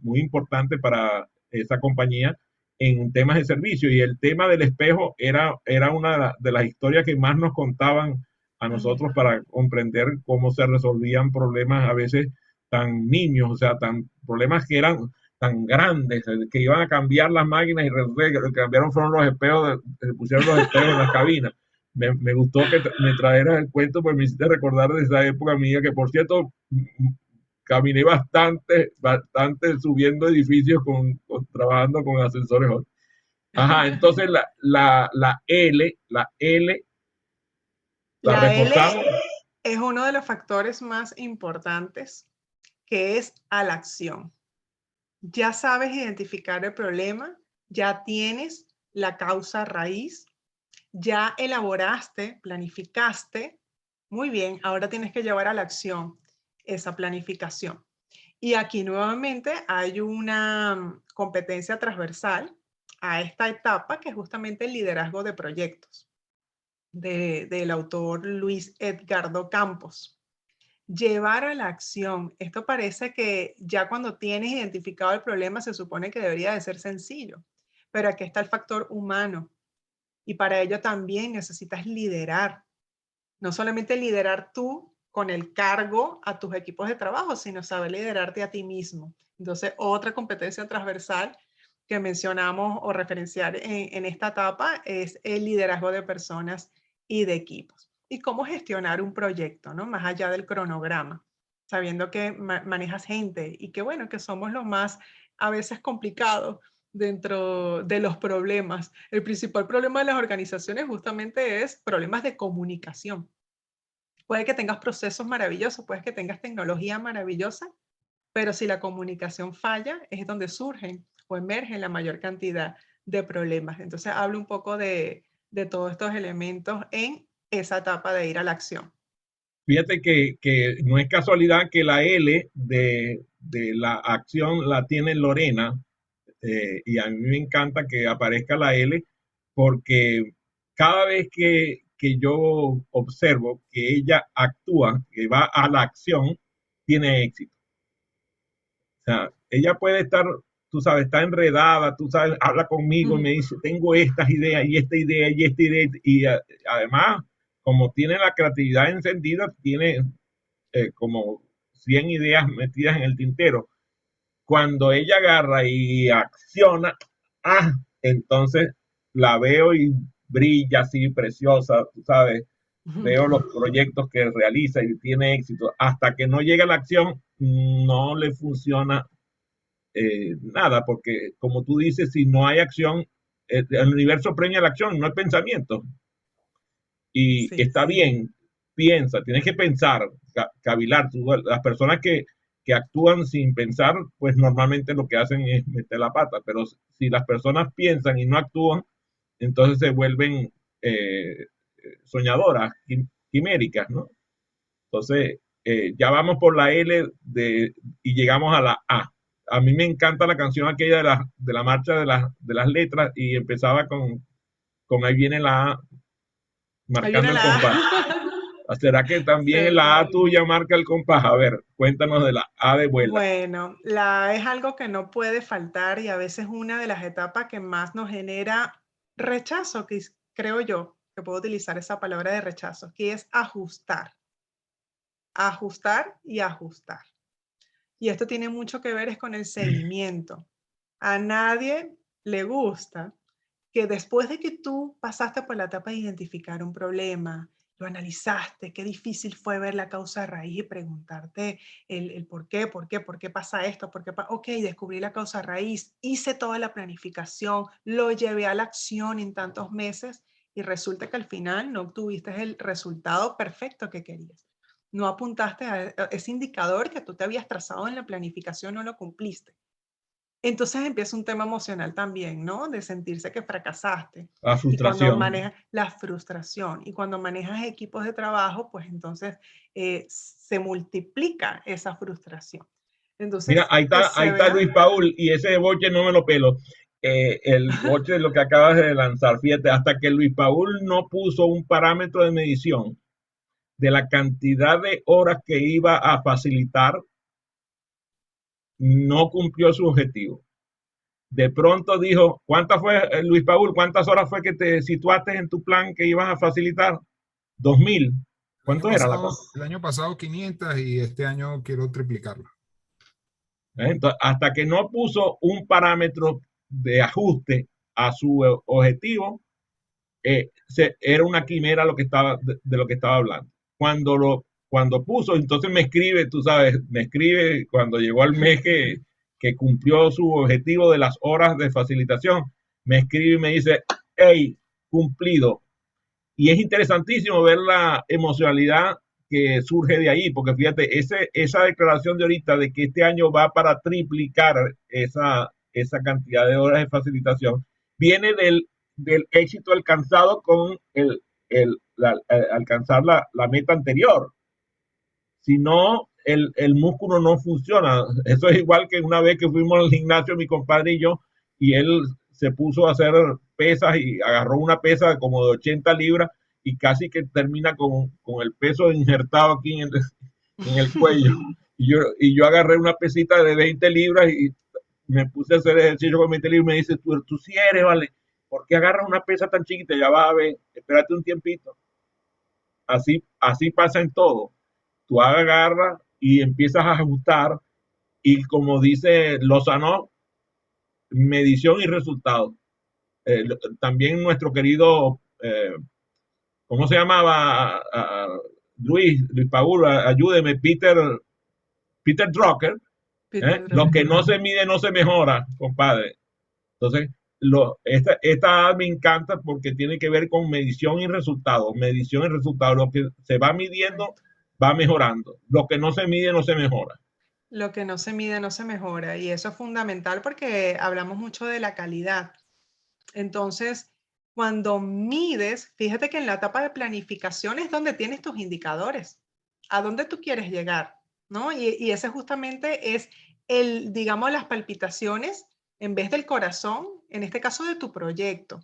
muy importante para esa compañía en temas de servicio. Y el tema del espejo era una de las historias que más nos contaban a nosotros para comprender cómo se resolvían problemas a veces tan niños, o sea, tan problemas que eran tan grandes, que iban a cambiar las máquinas y que cambiaron fueron los espejos, pusieron los espejos en las cabinas. Me gustó que me trajeras el cuento, pues me hiciste recordar de esa época mía, que por cierto, caminé bastante subiendo edificios trabajando con ascensores. Ajá, entonces la L, la La L reforzamos. es uno de los factores más importantes, que es a la acción. Ya sabes identificar el problema, ya tienes la causa raíz, ya elaboraste, planificaste. Muy bien, ahora tienes que llevar a la acción esa planificación. Y aquí nuevamente hay una competencia transversal a esta etapa, que es justamente el liderazgo de proyectos, del autor Luis Edgardo Campos. Llevar a la acción. Esto parece que ya cuando tienes identificado el problema se supone que debería de ser sencillo, pero aquí está el factor humano y para ello también necesitas liderar. No solamente liderar tú con el cargo a tus equipos de trabajo, sino saber liderarte a ti mismo. Entonces, otra competencia transversal que mencionamos o referenciar en esta etapa es el liderazgo de personas y de equipos. Y cómo gestionar un proyecto, ¿no? Más allá del cronograma, sabiendo que manejas gente y que, bueno, que somos los más a veces complicados dentro de los problemas. El principal problema de las organizaciones justamente es problemas de comunicación. Puede que tengas procesos maravillosos, puede que tengas tecnología maravillosa, pero si la comunicación falla, es donde surgen o emergen la mayor cantidad de problemas. Entonces, hablo un poco de todos estos elementos en esa etapa de ir a la acción. Fíjate que no es casualidad que la L de la acción la tiene Lorena, y a mí me encanta que aparezca la L porque cada vez que yo observo que ella actúa, que va a la acción, tiene éxito. O sea, ella puede estar, tú sabes, está enredada, tú sabes, habla conmigo y me dice, tengo estas ideas y esta idea y esta idea. Y además, como tiene la creatividad encendida, tiene como 100 ideas metidas en el tintero. Cuando ella agarra y acciona, entonces la veo y brilla así, preciosa, tú sabes, veo los proyectos que realiza y tiene éxito. Hasta que no llega la acción, no le funciona nada, porque como tú dices, si no hay acción, el universo premia la acción, no el pensamiento. Y Sí, está bien, piensa, tienes que pensar, cavilar. Las personas que actúan sin pensar, pues normalmente lo que hacen es meter la pata, pero si las personas piensan y no actúan, entonces se vuelven soñadoras, quiméricas, ¿no? Entonces, ya vamos por la L y llegamos a la A. A mí me encanta la canción aquella de la marcha de las letras y empezaba con ahí viene la A ahí viene marcando el la A. compás. ¿Será que también la A Total. tuya marca el compás? A ver, cuéntanos de la A de vuela. Bueno, es algo que no puede faltar y a veces una de las etapas que más nos genera rechazo, que creo yo que puedo utilizar esa palabra de rechazo, que es ajustar, ajustar y ajustar. Y esto tiene mucho que ver es con el seguimiento. A nadie le gusta que después de que tú pasaste por la etapa de identificar un problema, lo analizaste, qué difícil fue ver la causa raíz y preguntarte el por qué pasa esto, ok, descubrí la causa raíz, hice toda la planificación, lo llevé a la acción en tantos meses y resulta que al final no obtuviste el resultado perfecto que querías. No apuntaste a ese indicador que tú te habías trazado en la planificación, no lo cumpliste. Entonces empieza un tema emocional también, ¿no? De sentirse que fracasaste. La Y cuando frustración. manejas la frustración y cuando manejas equipos de trabajo, pues entonces se multiplica esa frustración. Mira, Entonces, que ahí se está vea. Luis Paul y ese boche no me lo pelo. El boche de lo que acabas de lanzar, fíjate, hasta que Luis Paul no puso un parámetro de medición de la cantidad de horas que iba a facilitar, no cumplió su objetivo. De pronto dijo, ¿cuántas fue, Luis Paul, cuántas horas fue que te situaste en tu plan que ibas a facilitar? 2000. ¿Cuánto era la cosa? El año pasado 500 y este año quiero triplicarlo. Entonces, hasta que no puso un parámetro de ajuste a su objetivo, era una quimera lo que estaba, de lo que estaba hablando. Cuando puso, entonces me escribe, tú sabes, me escribe cuando llegó al mes que cumplió su objetivo de las horas de facilitación, me escribe y me dice, hey, cumplido. Y es interesantísimo ver la emocionalidad que surge de ahí, porque fíjate, esa declaración de ahorita de que este año va para triplicar esa cantidad de horas de facilitación, viene del éxito alcanzado con alcanzar la meta anterior. Si no, el músculo no funciona. Eso es igual que una vez que fuimos al gimnasio, mi compadre y yo, y él se puso a hacer pesas y agarró una pesa como de 80 libras y casi que termina con el peso injertado aquí en el cuello. Y yo agarré una pesita de 20 libras y me puse a hacer ejercicio con 20 libras y me dice, tú sí eres, ¿vale? ¿Por qué agarras una pesa tan chiquita? Ya va a ver, espérate un tiempito. Así pasa en todo. Tú agarras y empiezas a ajustar y como dice Lozano, medición y resultado. También nuestro querido, ¿cómo se llamaba? Luis Paul, ayúdeme, Peter Drucker. Peter Lo que Drucker. no se mide no se mejora, compadre. Entonces, esta me encanta porque tiene que ver con medición y resultado. Medición y resultado. Lo que se va midiendo va mejorando. Lo que no se mide no se mejora. Lo que no se mide no se mejora y eso es fundamental porque hablamos mucho de la calidad. Entonces, cuando mides, fíjate que en la etapa de planificación es donde tienes tus indicadores, a dónde tú quieres llegar, ¿no? Y ese justamente es digamos, las palpitaciones en vez del corazón, en este caso de tu proyecto.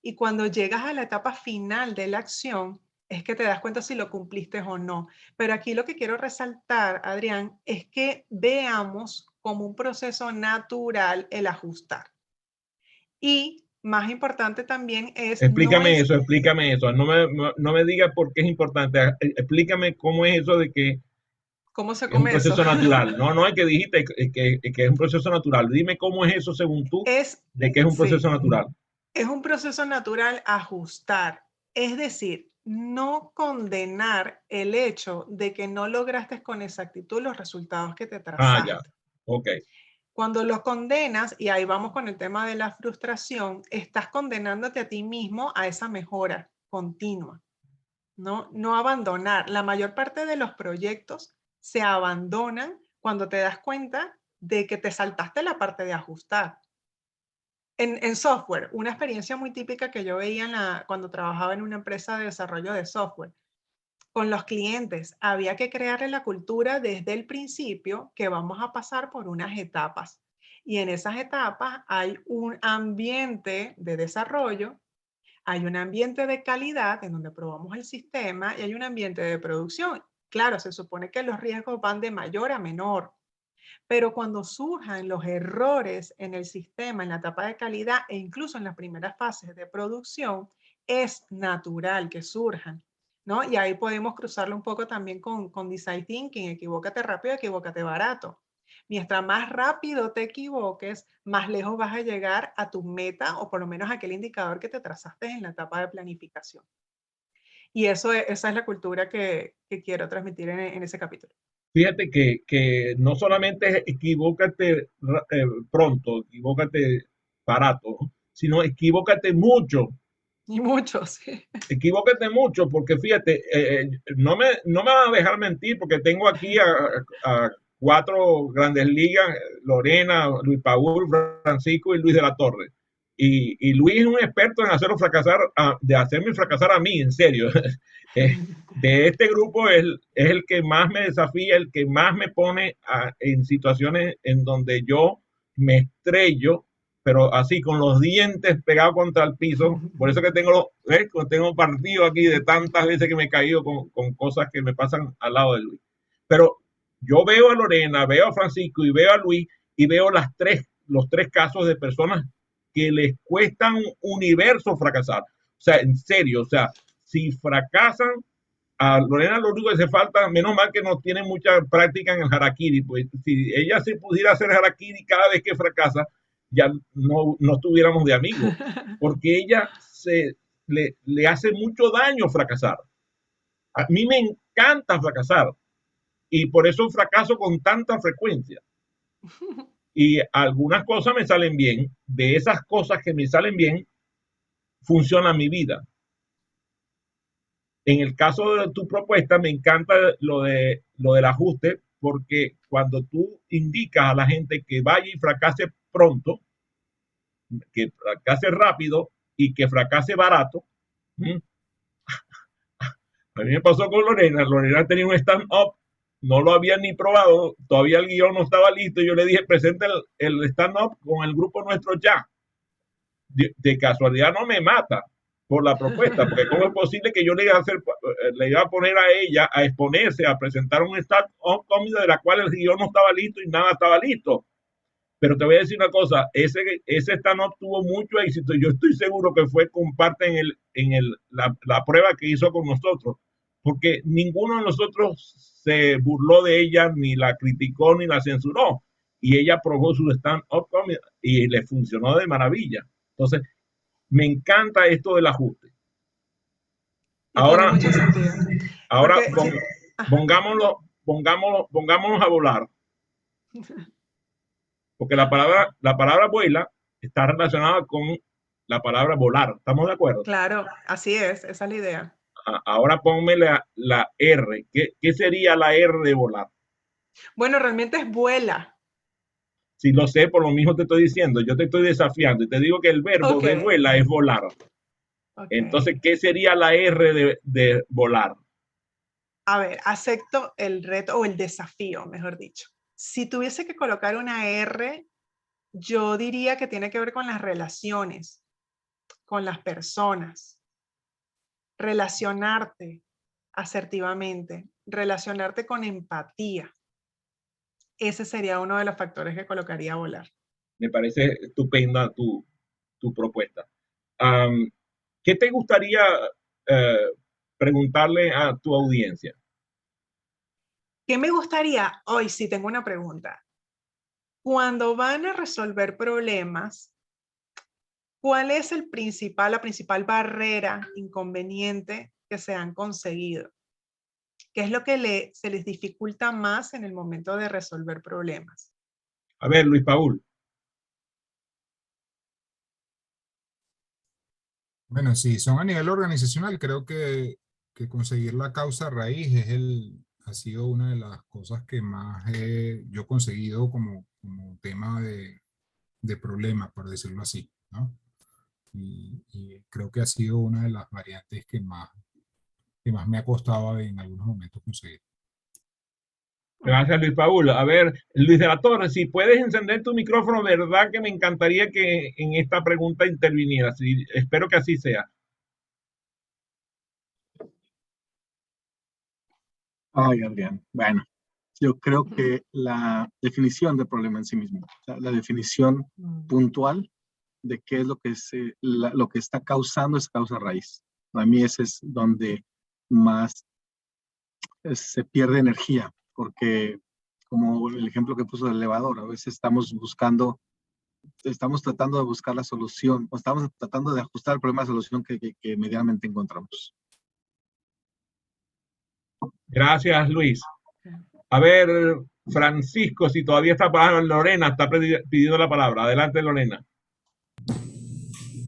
Y cuando llegas a la etapa final de la acción, es que te das cuenta si lo cumpliste o no. Pero aquí lo que quiero resaltar, Adrián, es que veamos como un proceso natural el ajustar. Y más importante también es Explícame eso. No me digas por qué es importante. Explícame cómo es eso de que cómo se es un come eso. proceso natural. No es que dijiste que es un proceso natural. Dime cómo es eso según tú, de que es un proceso Sí, natural. es un proceso natural ajustar. Es decir, no condenar el hecho de que no lograste con exactitud los resultados que te Ya. trazaste. Ok. Cuando los condenas, y ahí vamos con el tema de la frustración, estás condenándote a ti mismo a esa mejora continua, ¿no? No abandonar. La mayor parte de los proyectos se abandonan cuando te das cuenta de que te saltaste la parte de ajustar. En software, una experiencia muy típica que yo veía cuando trabajaba en una empresa de desarrollo de software, con los clientes, había que crearle la cultura desde el principio que vamos a pasar por unas etapas. Y en esas etapas hay un ambiente de desarrollo, hay un ambiente de calidad en donde probamos el sistema y hay un ambiente de producción. Claro, se supone que los riesgos van de mayor a menor, pero cuando surjan los errores en el sistema, en la etapa de calidad e incluso en las primeras fases de producción, es natural que surjan, ¿no? Y ahí podemos cruzarlo un poco también con Design Thinking, equivócate rápido, equivócate barato. Mientras más rápido te equivoques, más lejos vas a llegar a tu meta o por lo menos a aquel indicador que te trazaste en la etapa de planificación. Y esa es la cultura que quiero transmitir en ese capítulo. Fíjate que no solamente es equivócate pronto, equivócate barato, sino equivócate mucho. Y muchos, sí. Equivócate mucho, porque fíjate, no me van a dejar mentir, porque tengo aquí a 4 grandes ligas, Lorena, Luis Paul, Francisco y Luis de la Torre. Y Luis es un experto en hacerlo fracasar, de hacerme fracasar a mí, en serio. De este grupo es el que más me desafía, el que más me pone en situaciones en donde yo me estrello, pero así con los dientes pegados contra el piso. Por eso que tengo partido aquí de tantas veces que me he caído con cosas que me pasan al lado de Luis. Pero yo veo a Lorena, veo a Francisco y veo a Luis y veo los tres casos de personas que les cuesta un universo fracasar. O sea, en serio, o sea, si fracasan, a Lorena lo único que hace falta, menos mal que no tiene mucha práctica en el harakiri, pues si ella se pudiera hacer harakiri cada vez que fracasa, ya no estuviéramos de amigos, porque ella le hace mucho daño fracasar. A mí me encanta fracasar y por eso fracaso con tanta frecuencia. Y algunas cosas me salen bien, de esas cosas que me salen bien, funciona mi vida. En el caso de tu propuesta, me encanta lo del ajuste, porque cuando tú indicas a la gente que vaya y fracase pronto, que fracase rápido y que fracase barato, a mí me pasó con Lorena. Lorena tenía un stand-up no lo había ni probado, todavía el guión no estaba listo. Yo le dije, presenta el stand-up con el grupo nuestro ya. De casualidad no me mata por la propuesta, porque cómo es posible que yo le iba a poner a ella a exponerse, a presentar un stand-up comedy de la cual el guión no estaba listo y nada estaba listo. Pero te voy a decir una cosa, ese stand-up tuvo mucho éxito. Yo estoy seguro que fue con parte la prueba que hizo con nosotros, porque ninguno de nosotros se burló de ella, ni la criticó, ni la censuró. Y ella probó su stand-up comedy y le funcionó de maravilla. Entonces, me encanta esto del ajuste. Y tiene Ahora, mucho sentido. ahora Porque, ajá, pongámonos a volar, porque la palabra vuela está relacionada con la palabra volar. ¿Estamos de acuerdo? claro, así es, esa es la idea. Ahora ponme la R. ¿Qué sería la R de volar? Bueno, realmente es vuela. Si lo sé, por lo mismo te estoy diciendo. Yo te estoy desafiando y te digo que el verbo Ok, de vuela es volar. ok. Entonces, ¿qué sería la R de volar? A ver, acepto el reto o el desafío, mejor dicho. Si tuviese que colocar una R, yo diría que tiene que ver con las relaciones, con las personas, relacionarte asertivamente, relacionarte con empatía. Ese sería uno de los factores que colocaría a volar. Me parece estupenda tu propuesta. Um, ¿Qué te gustaría eh, preguntarle a tu audiencia? ¿Qué me gustaría? Hoy sí tengo una pregunta. Cuando van a resolver problemas, ¿cuál es la principal barrera, inconveniente que se han conseguido? ¿Qué es lo que se les dificulta más en el momento de resolver problemas? A ver, Luis Paul. Bueno, si son a nivel organizacional, creo que conseguir la causa raíz ha sido una de las cosas que más yo he conseguido como tema de problema, por decirlo así, ¿no? Y creo que ha sido una de las variantes que más me ha costado en algunos momentos conseguir. Gracias, Luis Paul. A ver, Luis de la Torre, si puedes encender tu micrófono, verdad que me encantaría que en esta pregunta intervinieras. Sí, espero que así sea. Ay, Adrián. Bueno, yo creo que la definición del problema en sí mismo, o sea, la definición puntual de qué es lo que está causando esa causa raíz. Para mí ese es donde más se pierde energía, porque como el ejemplo que puso del elevador, a veces estamos tratando de buscar la solución, o estamos tratando de ajustar el problema a la solución que medianamente encontramos. Gracias, Luis. A ver, Francisco, si todavía está parado, Lorena está pidiendo la palabra. Adelante, Lorena.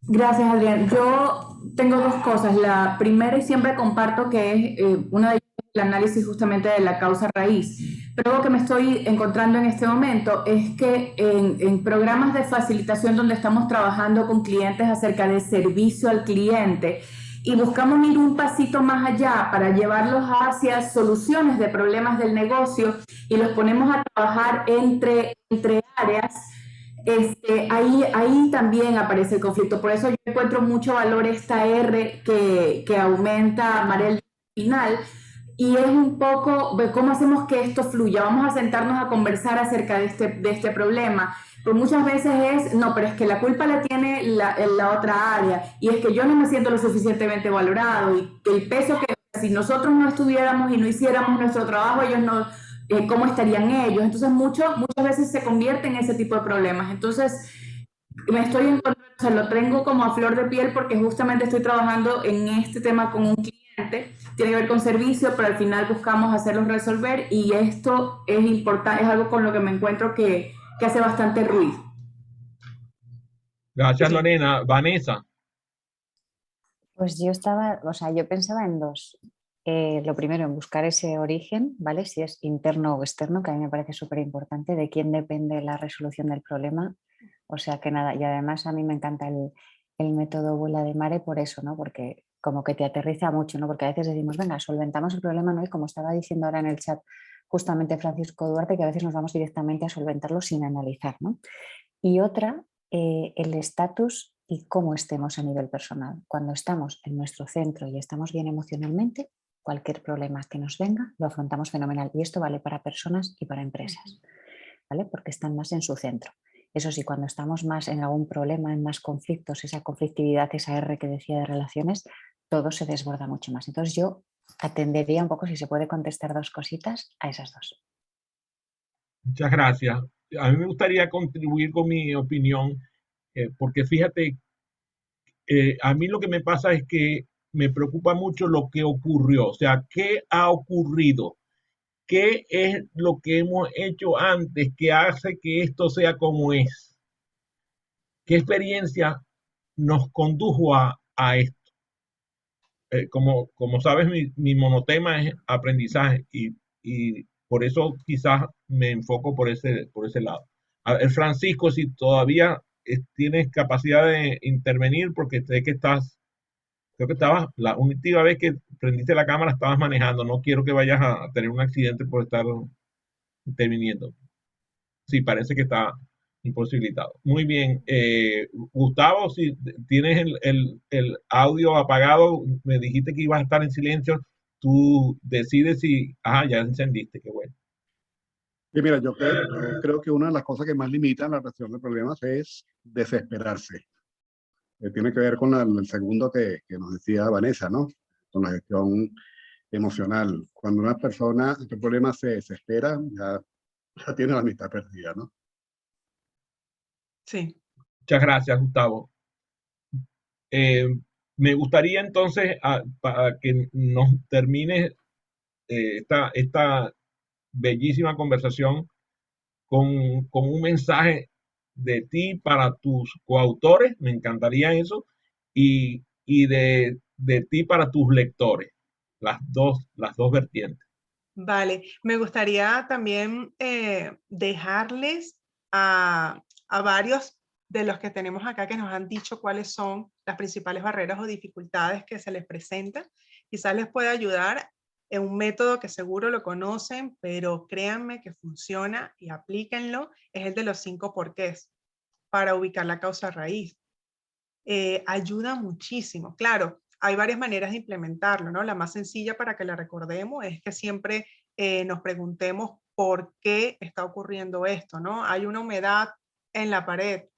Gracias, Adrián. Yo tengo dos cosas. La primera, y siempre comparto, que es una de ellas, el análisis justamente de la causa raíz. Pero algo que me estoy encontrando en este momento es que en programas de facilitación donde estamos trabajando con clientes acerca de servicio al cliente y buscamos ir un pasito más allá para llevarlos hacia soluciones de problemas del negocio y los ponemos a trabajar entre áreas. Ahí también aparece el conflicto. Por eso yo encuentro mucho valor esta R que aumenta Marel al final. Y es un poco de cómo hacemos que esto fluya. Vamos a sentarnos a conversar acerca de este problema. Pero muchas veces no, pero es que la culpa la tiene la otra área. Y es que yo no me siento lo suficientemente valorado. Y que el peso que si nosotros no estuviéramos y no hiciéramos nuestro trabajo, ellos no, cómo estarían ellos. Entonces muchas veces se convierte en ese tipo de problemas. Entonces me estoy encontrando, o sea, lo tengo como a flor de piel porque justamente estoy trabajando en este tema con un cliente, tiene que ver con servicio, pero al final buscamos hacerlos resolver y esto es importante, es algo con lo que me encuentro que hace bastante ruido. Gracias, Sí. Lorena. Vanessa. Pues yo pensaba en dos. Lo primero, en buscar ese origen, ¿vale? Si es interno o externo, que a mí me parece súper importante, de quién depende la resolución del problema. O sea que nada, y además a mí me encanta el método Vuela de Mare por eso, ¿no? Porque como que te aterriza mucho, ¿no? Porque a veces decimos, venga, solventamos el problema, ¿no? Y como estaba diciendo ahora en el chat justamente Francisco Duarte, que a veces nos vamos directamente a solventarlo sin analizar, ¿no? Y otra, el estatus y cómo estemos a nivel personal. Cuando estamos en nuestro centro y estamos bien emocionalmente, cualquier problema que nos venga lo afrontamos fenomenal. Y esto vale para personas y para empresas, ¿vale? Porque están más en su centro. Eso sí, cuando estamos más en algún problema, en más conflictos, esa conflictividad, esa R que decía de relaciones, todo se desborda mucho más. Entonces yo atendería un poco, si se puede contestar 2 cositas, a esas 2. Muchas gracias. A mí me gustaría contribuir con mi opinión, porque fíjate, a mí lo que me pasa es que me preocupa mucho lo que ocurrió, o sea, qué ha ocurrido, qué es lo que hemos hecho antes que hace que esto sea como es, qué experiencia nos condujo a esto. Como sabes, mi monotema es aprendizaje y por eso quizás me enfoco por ese lado. A ver, Francisco, si todavía tienes capacidad de intervenir, porque sé que creo que estabas, la última vez que prendiste la cámara estabas manejando, no quiero que vayas a tener un accidente por estar interviniendo. Sí, parece que está imposibilitado. Muy bien. Gustavo, si tienes el audio apagado, me dijiste que ibas a estar en silencio, tú decides si... Ah, ya encendiste, qué bueno. Y mira, yo creo que una de las cosas que más limitan la resolución de problemas es desesperarse. Tiene que ver con el segundo que nos decía Vanessa, ¿no? Con la gestión emocional. Cuando una persona, este problema se desespera, ya tiene la mitad perdida, ¿no? Sí. Muchas gracias, Gustavo. Eh, Me gustaría entonces, para que nos termine esta bellísima conversación con un mensaje de ti para tus coautores, me encantaría eso, y de ti para tus lectores, las dos vertientes. Vale, me gustaría también dejarles a varios de los que tenemos acá que nos han dicho cuáles son las principales barreras o dificultades que se les presentan. Quizás les pueda ayudar en un método que seguro lo conocen, pero créanme que funciona y aplíquenlo, es el de los 5 porqués para ubicar la causa raíz. Ayuda muchísimo. Claro, hay varias maneras de implementarlo, ¿no? La más sencilla para que la recordemos es que siempre nos preguntemos por qué está ocurriendo esto, ¿no? Hay una humedad en la pared.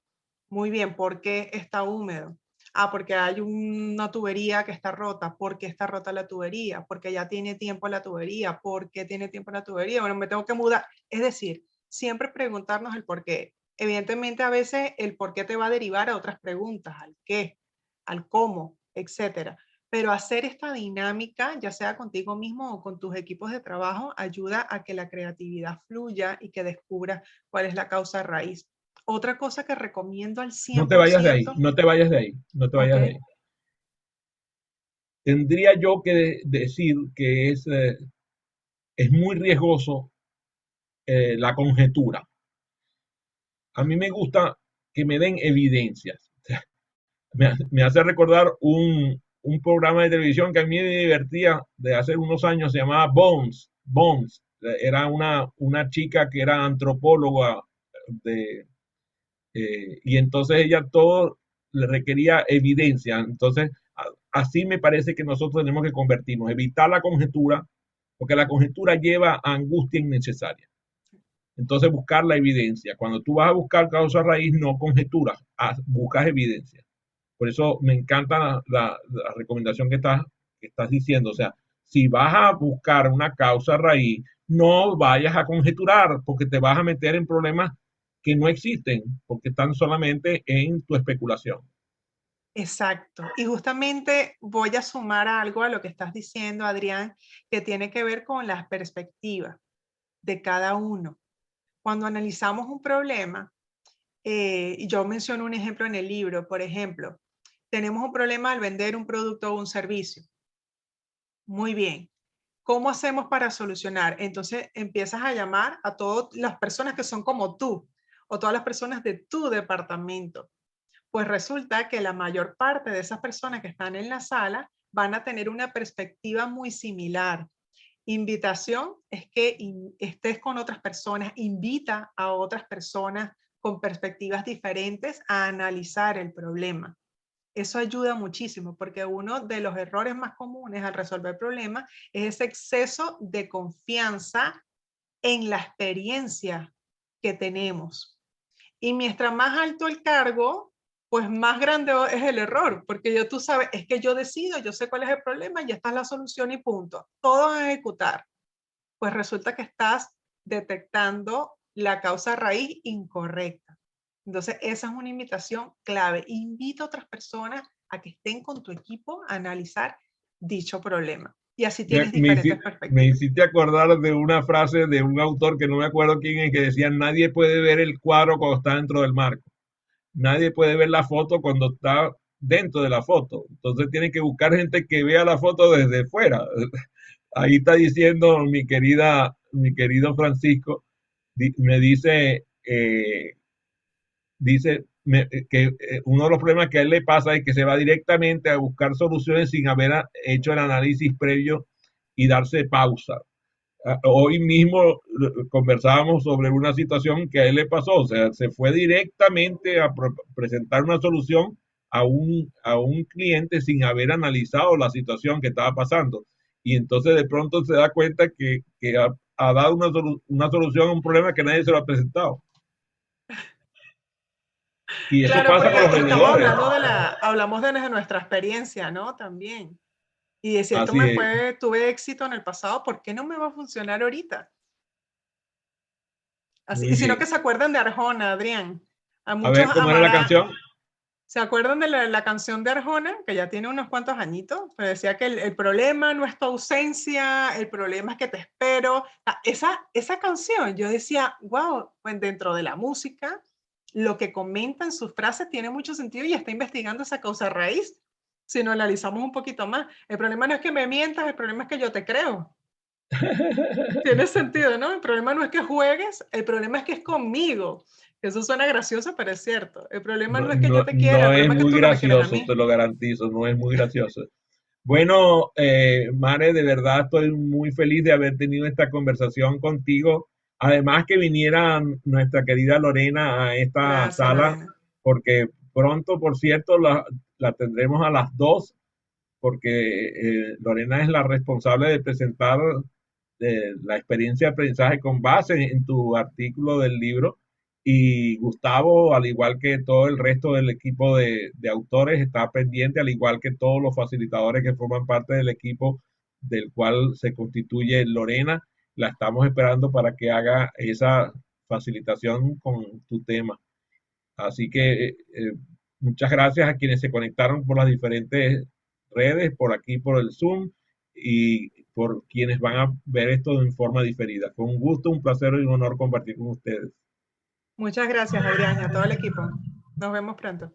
Muy bien, ¿por qué está húmedo? Ah, porque hay una tubería que está rota. ¿Por qué está rota la tubería? Porque ya tiene tiempo la tubería. ¿Por qué tiene tiempo la tubería? Bueno, me tengo que mudar. Es decir, siempre preguntarnos el por qué. Evidentemente, a veces el por qué te va a derivar a otras preguntas, al qué, al cómo, etcétera. Pero hacer esta dinámica, ya sea contigo mismo o con tus equipos de trabajo, ayuda a que la creatividad fluya y que descubras cuál es la causa raíz. Otra cosa que recomiendo al 100%. No te vayas de ahí, no te vayas de ahí, no te vayas de ahí. Tendría yo que decir que es muy riesgoso la conjetura. A mí me gusta que me den evidencias. Me hace recordar un programa de televisión que a mí me divertía de hace unos años, se llamaba Bones. Bones. Era una chica que era antropóloga y entonces ella todo le requería evidencia. Entonces, así me parece que nosotros tenemos que convertirnos, evitar la conjetura, porque la conjetura lleva a angustia innecesaria. Entonces, buscar la evidencia. Cuando tú vas a buscar causa raíz, no conjeturas, buscas evidencia. Por eso me encanta la recomendación que estás diciendo. O sea, si vas a buscar una causa raíz, no vayas a conjeturar, porque te vas a meter en problemas que no existen, porque están solamente en tu especulación. Exacto. Y justamente voy a sumar algo a lo que estás diciendo, Adrián, que tiene que ver con las perspectivas de cada uno. Cuando analizamos un problema, y yo menciono un ejemplo en el libro, por ejemplo, tenemos un problema al vender un producto o un servicio. Muy bien. ¿Cómo hacemos para solucionar? Entonces empiezas a llamar a todas las personas que son como tú o todas las personas de tu departamento. Pues resulta que la mayor parte de esas personas que están en la sala van a tener una perspectiva muy similar. invitación es que estés con otras personas, invita a otras personas con perspectivas diferentes a analizar el problema. Eso ayuda muchísimo, porque uno de los errores más comunes al resolver problemas es ese exceso de confianza en la experiencia que tenemos. Y mientras más alto el cargo, pues más grande es el error, porque tú sabes, es que yo decido, yo sé cuál es el problema y esta es la solución y punto. Todo a ejecutar. Pues resulta que estás detectando la causa raíz incorrecta. Entonces, esa es una invitación clave. Invita a otras personas a que estén con tu equipo a analizar dicho problema. Y así tienes diferentes perspectivas. Me hiciste acordar de una frase de un autor que no me acuerdo quién es, que decía: nadie puede ver el cuadro cuando está dentro del marco. Nadie puede ver la foto cuando está dentro de la foto. Entonces tiene que buscar gente que vea la foto desde fuera. Ahí está diciendo mi querido Francisco, me dice, que uno de los problemas que a él le pasa es que se va directamente a buscar soluciones sin haber hecho el análisis previo y darse pausa. Hoy mismo conversábamos sobre una situación que a él le pasó, o sea, se fue directamente a presentar una solución a un cliente sin haber analizado la situación que estaba pasando. Y entonces de pronto se da cuenta que ha dado una solución a un problema que nadie se lo ha presentado. Y eso Claro, pasa con los porque estamos vendedores. hablamos de nuestra experiencia, ¿no? También. Y de si esto Así es. tuve éxito en el pasado, ¿por qué no me va a funcionar ahorita? Así, Muy y si no, bien. que se acuerdan de Arjona, Adrián. A A muchos ver cómo era la amará. canción. ¿Se acuerdan de la canción de Arjona? Que ya tiene unos cuantos añitos. Pero decía que el problema no es tu ausencia, el problema es que te espero. Esa canción, yo decía, wow, pues dentro de la música, lo que comenta en sus frases tiene mucho sentido y está investigando esa causa raíz. Si lo analizamos un poquito más, el problema no es que me mientas, el problema es que yo te creo. Tiene sentido, ¿no? El problema no es que juegues, el problema es que es conmigo. Eso suena gracioso, pero es cierto. El problema No, no es que yo te quiera, el es problema es que muy tú no me quieres a gracioso, te mí. lo garantizo, no es muy gracioso. Bueno, Mare, de verdad estoy muy feliz de haber tenido esta conversación contigo. Además que viniera nuestra querida Lorena a esta Gracias, sala, Lorena. porque pronto, por cierto, la tendremos a las 2, porque Lorena es la responsable de presentar la experiencia de aprendizaje con base en tu artículo del libro. Y Gustavo, al igual que todo el resto del equipo de autores, está pendiente, al igual que todos los facilitadores que forman parte del equipo del cual se constituye Lorena. La estamos esperando para que haga esa facilitación con tu tema. Así que muchas gracias a quienes se conectaron por las diferentes redes, por aquí, por el Zoom, y por quienes van a ver esto en forma diferida. Fue un gusto, un placer y un honor compartir con ustedes. Muchas gracias, Adrián, y a todo el equipo. Nos vemos pronto.